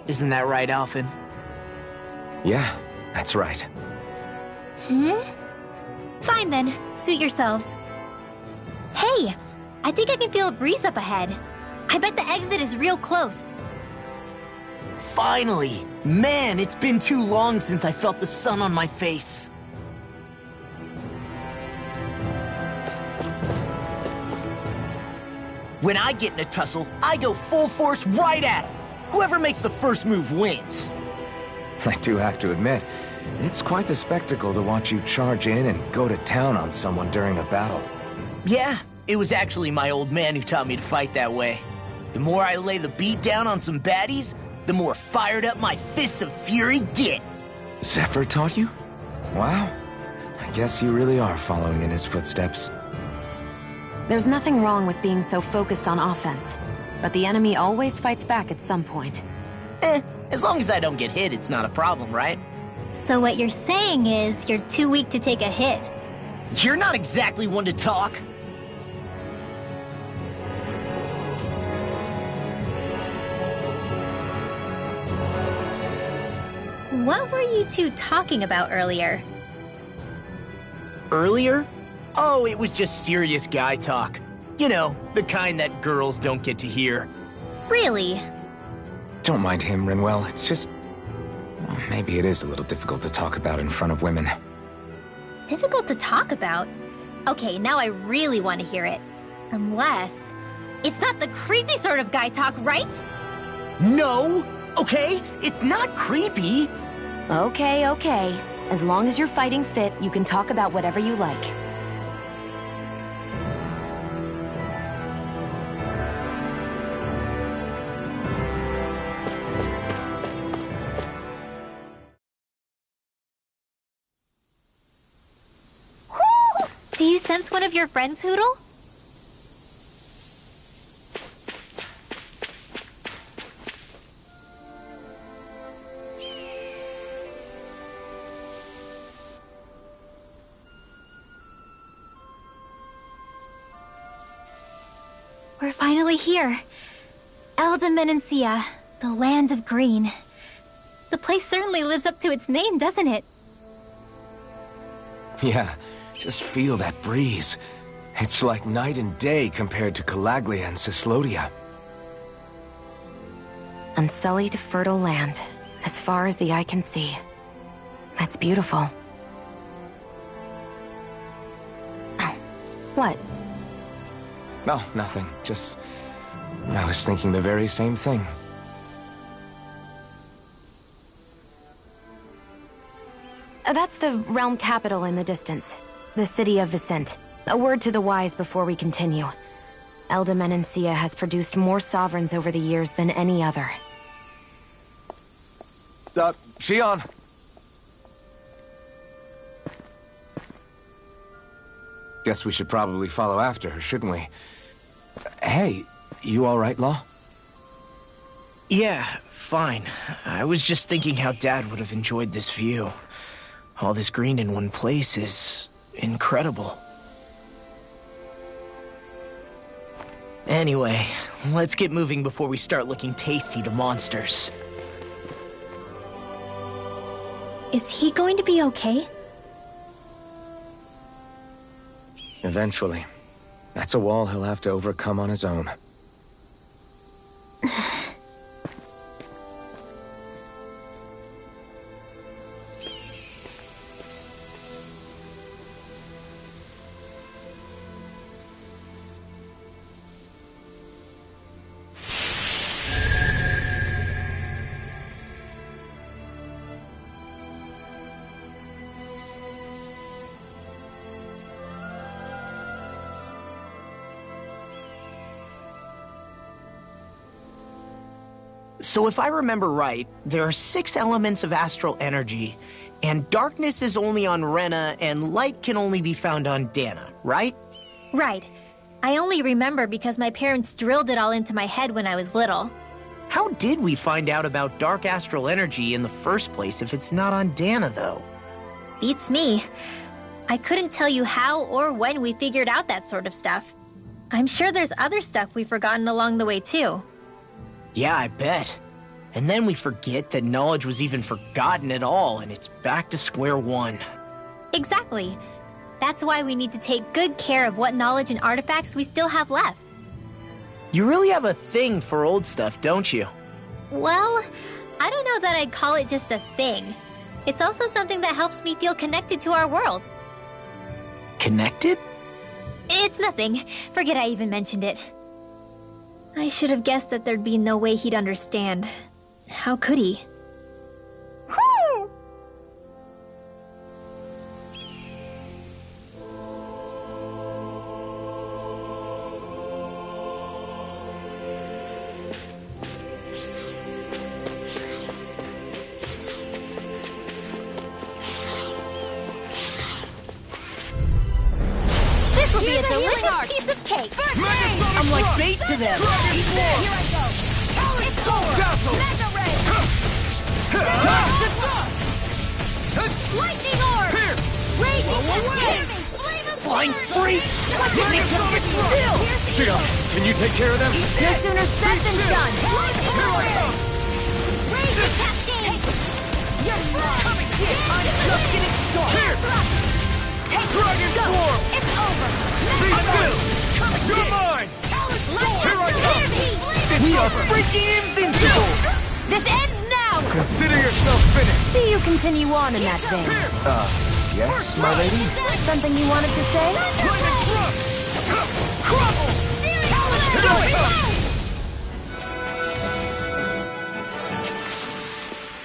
Isn't that right, Alphen? Yeah, that's right. Fine then, suit yourselves. Hey, I think I can feel a breeze up ahead. I bet the exit is real close. Finally! Man, it's been too long since I felt the sun on my face. When I get in a tussle, I go full force right at him. Whoever makes the first move wins. I do have to admit, it's quite the spectacle to watch you charge in and go to town on someone during a battle. Yeah, it was actually my old man who taught me to fight that way. The more I lay the beat down on some baddies, the more fired up my fists of fury get. Zephyr taught you? Wow. I guess you really are following in his footsteps. There's nothing wrong with being so focused on offense, but the enemy always fights back at some point. As long as I don't get hit, it's not a problem, right? So what you're saying is you're too weak to take a hit. You're not exactly one to talk. What were you two talking about earlier? Earlier? Oh, it was just serious guy talk. You know, the kind that girls don't get to hear. Really? Don't mind him, Rinwell. It's just... well, maybe it is a little difficult to talk about in front of women. Difficult to talk about? Okay, now I really want to hear it. Unless... it's not the creepy sort of guy talk, right? No! Okay? It's not creepy! Okay. As long as you're fighting fit, you can talk about whatever you like. Do you sense one of your friends, Hootle? We're finally here. Elda Menancia, the land of green. The place certainly lives up to its name, doesn't it? Yeah, just feel that breeze. It's like night and day compared to Calaglia and Cyslodia. Unsullied, fertile land, as far as the eye can see. That's beautiful. Oh, what? No, nothing. Just... I was thinking the very same thing. That's the realm capital in the distance. The city of Vicente. A word to the wise before we continue. Elda Menancia has produced more sovereigns over the years than any other. Shionne! Guess we should probably follow after her, shouldn't we? Hey, you alright, Law? Yeah, fine. I was just thinking how Dad would have enjoyed this view. All this green in one place is... incredible. Anyway, let's get moving before we start looking tasty to monsters. Is he going to be okay? Eventually. That's a wall he'll have to overcome on his own. So if I remember right, there are 6 elements of astral energy, and darkness is only on Rena, and light can only be found on Dana, right? Right. I only remember because my parents drilled it all into my head when I was little. How did we find out about dark astral energy in the first place if it's not on Dana, though? Beats me. I couldn't tell you how or when we figured out that sort of stuff. I'm sure there's other stuff we've forgotten along the way, too. Yeah, I bet. And then we forget that knowledge was even forgotten at all, and it's back to square one. Exactly. That's why we need to take good care of what knowledge and artifacts we still have left. You really have a thing for old stuff, don't you? Well, I don't know that I'd call it just a thing. It's also something that helps me feel connected to our world. Connected? It's nothing. Forget I even mentioned it. I should have guessed that there'd be no way he'd understand. How could he? This will be a delicious piece of cake. I'm like bait to them. Here I go. It's over. Mega Ray. Lightning orb! Raging Cascade! Flame of Flying Fury! freak! Didn't they just get still? Shionne, can you take care of them? No sooner said than done! Raging Cascade! You're coming here! I'm just getting started! Dragon Swarm! It's over! Be still! You're mine! Here I come! We are freaking invincible! This ends now! Consider yourself finished! See you continue on in that vein. Yes, my lady? Something you wanted to say?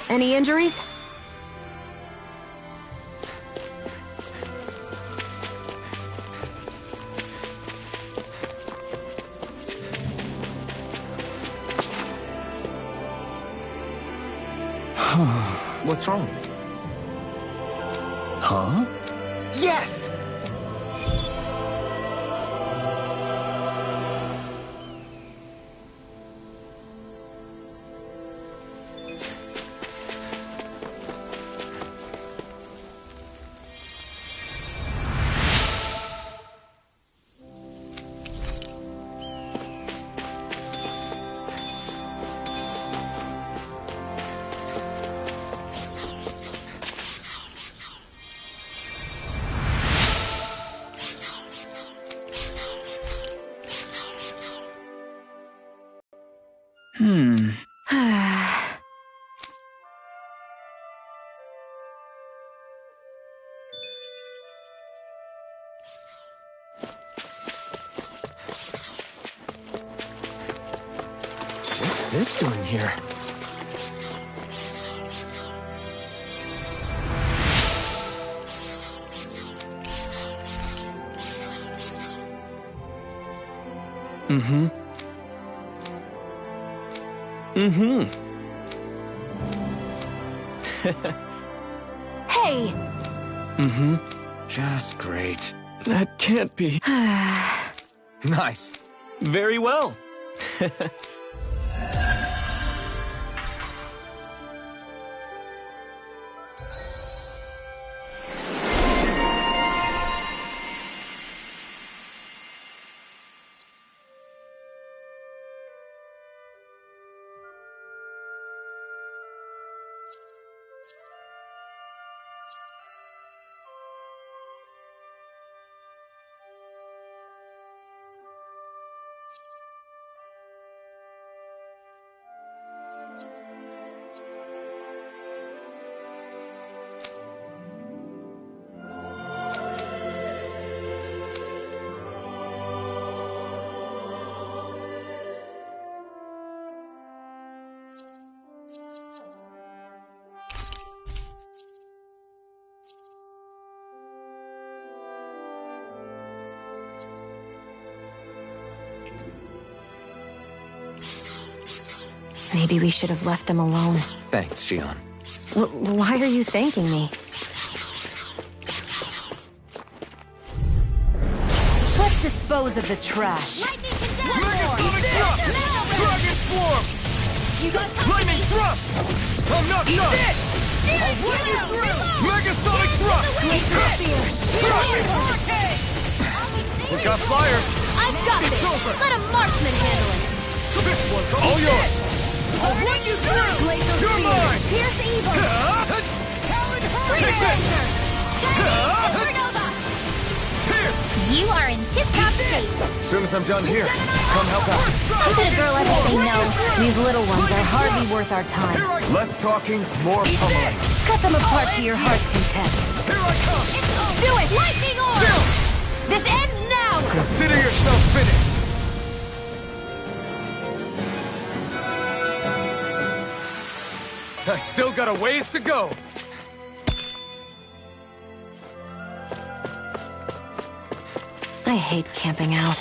Any injuries? What's wrong? Huh? Yes! What's this doing here? Hey! Just great. That can't be. Nice. Very well. Maybe we should have left them alone. Thanks, Xion. Why are you thanking me? Let's dispose of the trash. Dragon Swarm! You got Lightning Thrust! I'm not done! I'll run you through! Megasonic Thrust! Dragon Hurricane! We got fire! I've got this! Let a marksman handle it! This one's all yours! I'll run you through! Glacial You're Spear! mine! Pierce evil! Talon Freeze Hurricane! Laser! Supernova! Here! You are in tip-top shape. As soon as I'm done here, come help out. How could a girl ever say no? These little ones are hardly worth our time. Less talking, more pummeling. Cut them apart to your heart's content. Here I come! Do it! Lightning Orb! This ends now! Consider yourself finished. I've still got a ways to go. I hate camping out.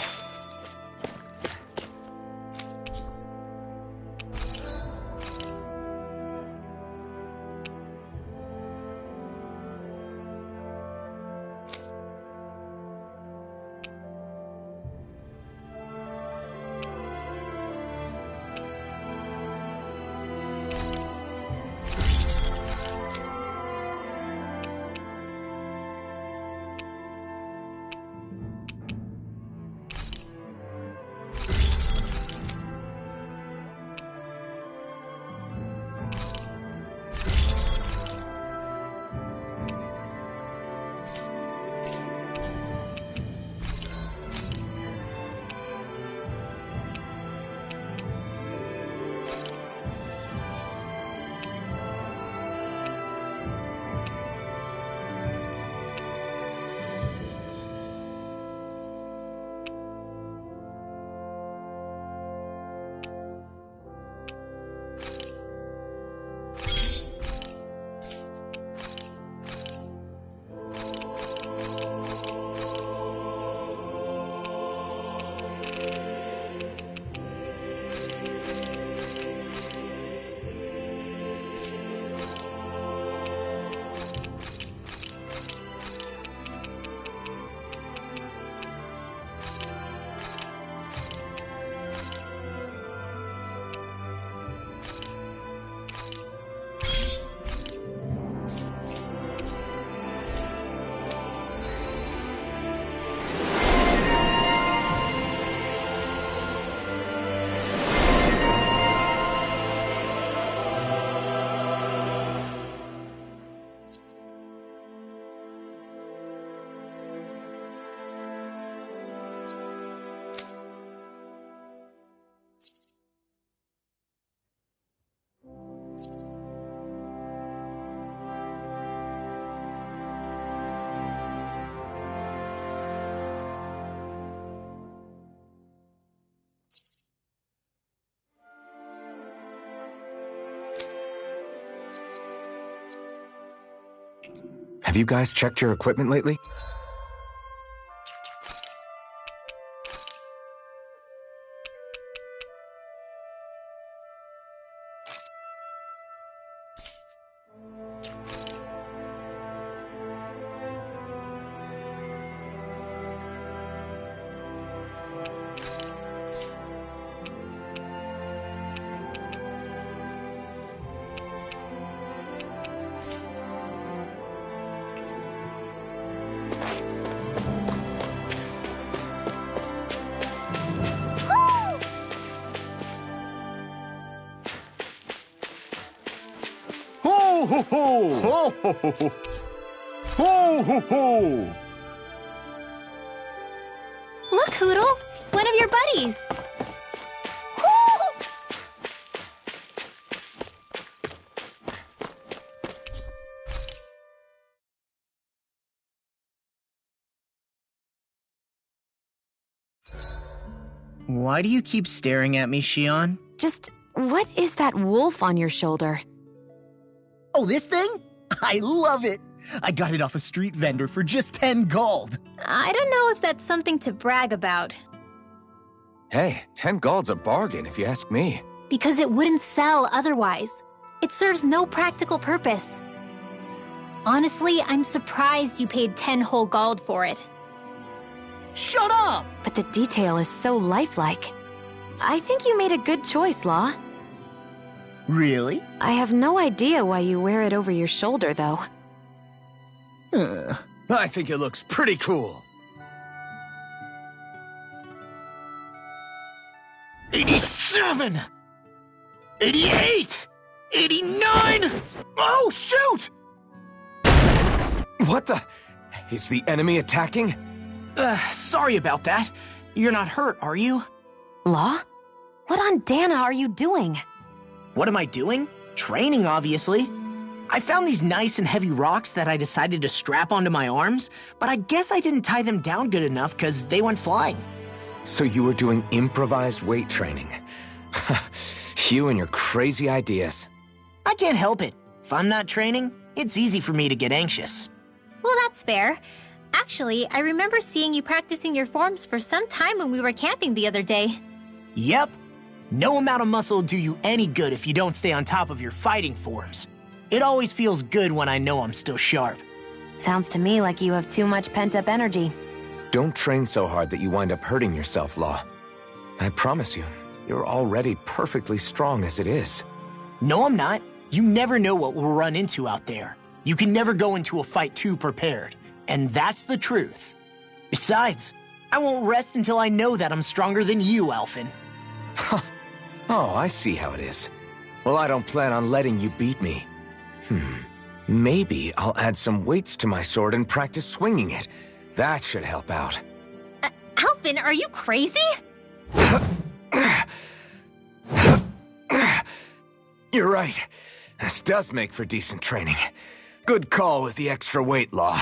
Have you guys checked your equipment lately? Ho ho ho! Ho ho ho ho! Ho ho ho! Look, Hootle! One of your buddies! Why do you keep staring at me, Xion? Just, what is that wolf on your shoulder? Oh, this thing? I love it! I got it off a street vendor for just 10 gold. I don't know if that's something to brag about. Hey, 10 gold's a bargain if you ask me. Because it wouldn't sell otherwise. It serves no practical purpose. Honestly, I'm surprised you paid 10 whole gold for it. Shut up! But the detail is so lifelike. I think you made a good choice, Law. Really? I have no idea why you wear it over your shoulder, though. I think it looks pretty cool. 87! 88! 89! Oh, shoot! What the? Is the enemy attacking? Sorry about that. You're not hurt, are you? Law? What on Dana are you doing? What am I doing? Training, obviously. I found these nice and heavy rocks that I decided to strap onto my arms, but I guess I didn't tie them down good enough because they went flying. So you were doing improvised weight training. You and your crazy ideas. I can't help it. If I'm not training, it's easy for me to get anxious. Well, that's fair. Actually, I remember seeing you practicing your forms for some time when we were camping the other day. Yep. No amount of muscle will do you any good if you don't stay on top of your fighting forms. It always feels good when I know I'm still sharp. Sounds to me like you have too much pent-up energy. Don't train so hard that you wind up hurting yourself, Law. I promise you, you're already perfectly strong as it is. No, I'm not. You never know what we'll run into out there. You can never go into a fight too prepared. And that's the truth. Besides, I won't rest until I know that I'm stronger than you, Alphen. Oh, I see how it is. Well, I don't plan on letting you beat me. Maybe I'll add some weights to my sword and practice swinging it. That should help out. Alphen, are you crazy? You're right. This does make for decent training. Good call with the extra weight, Law.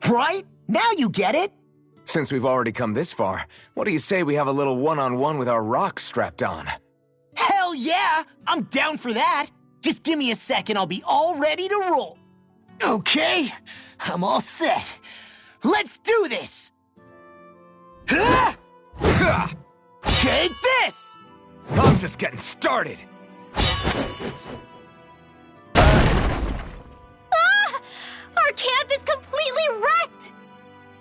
Right? Now you get it! Since we've already come this far, what do you say we have a little one-on-one with our rocks strapped on? Hell yeah! I'm down for that! Just give me a sec and I'll be all ready to roll. Okay, I'm all set. Let's do this! Take this! I'm just getting started. Our camp is completely wrecked!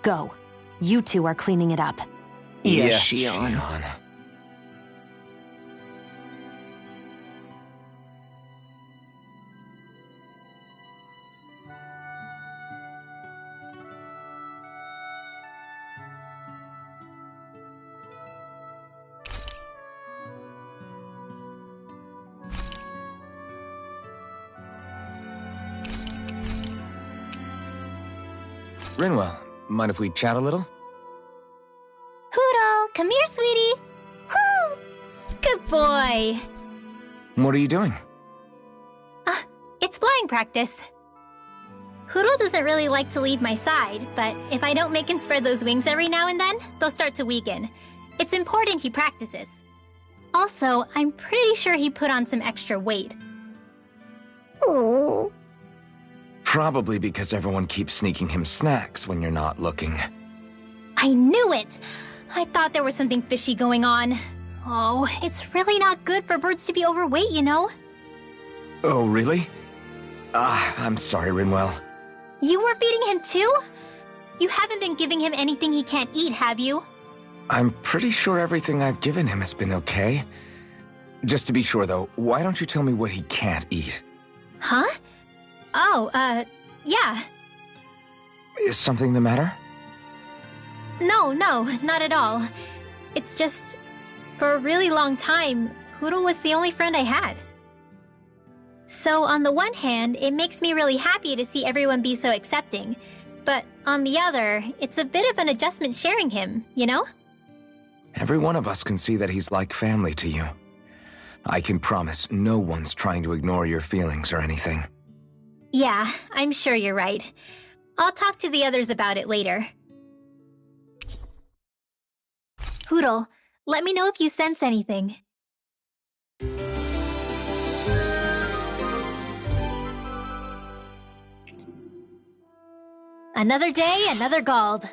Go. You two are cleaning it up. Yes, Xion. Rinwell, mind if we chat a little? Hootle, come here, sweetie. Woo! Good boy. What are you doing? It's flying practice. Hootle doesn't really like to leave my side, but if I don't make him spread those wings every now and then, they'll start to weaken. It's important he practices. Also, I'm pretty sure he put on some extra weight. Ooh. Probably because everyone keeps sneaking him snacks when you're not looking. I knew it! I thought there was something fishy going on. Oh, it's really not good for birds to be overweight, you know? Oh, really? I'm sorry, Rinwell. You were feeding him too? You haven't been giving him anything he can't eat, have you? I'm pretty sure everything I've given him has been okay. Just to be sure, though, why don't you tell me what he can't eat? Huh? Oh, yeah. Is something the matter? No, not at all. It's just, for a really long time, Hootle was the only friend I had. So on the one hand, it makes me really happy to see everyone be so accepting. But on the other, it's a bit of an adjustment sharing him, you know? Every one of us can see that he's like family to you. I can promise no one's trying to ignore your feelings or anything. Yeah, I'm sure you're right. I'll talk to the others about it later. Hootle, let me know if you sense anything. Another day, another Gald.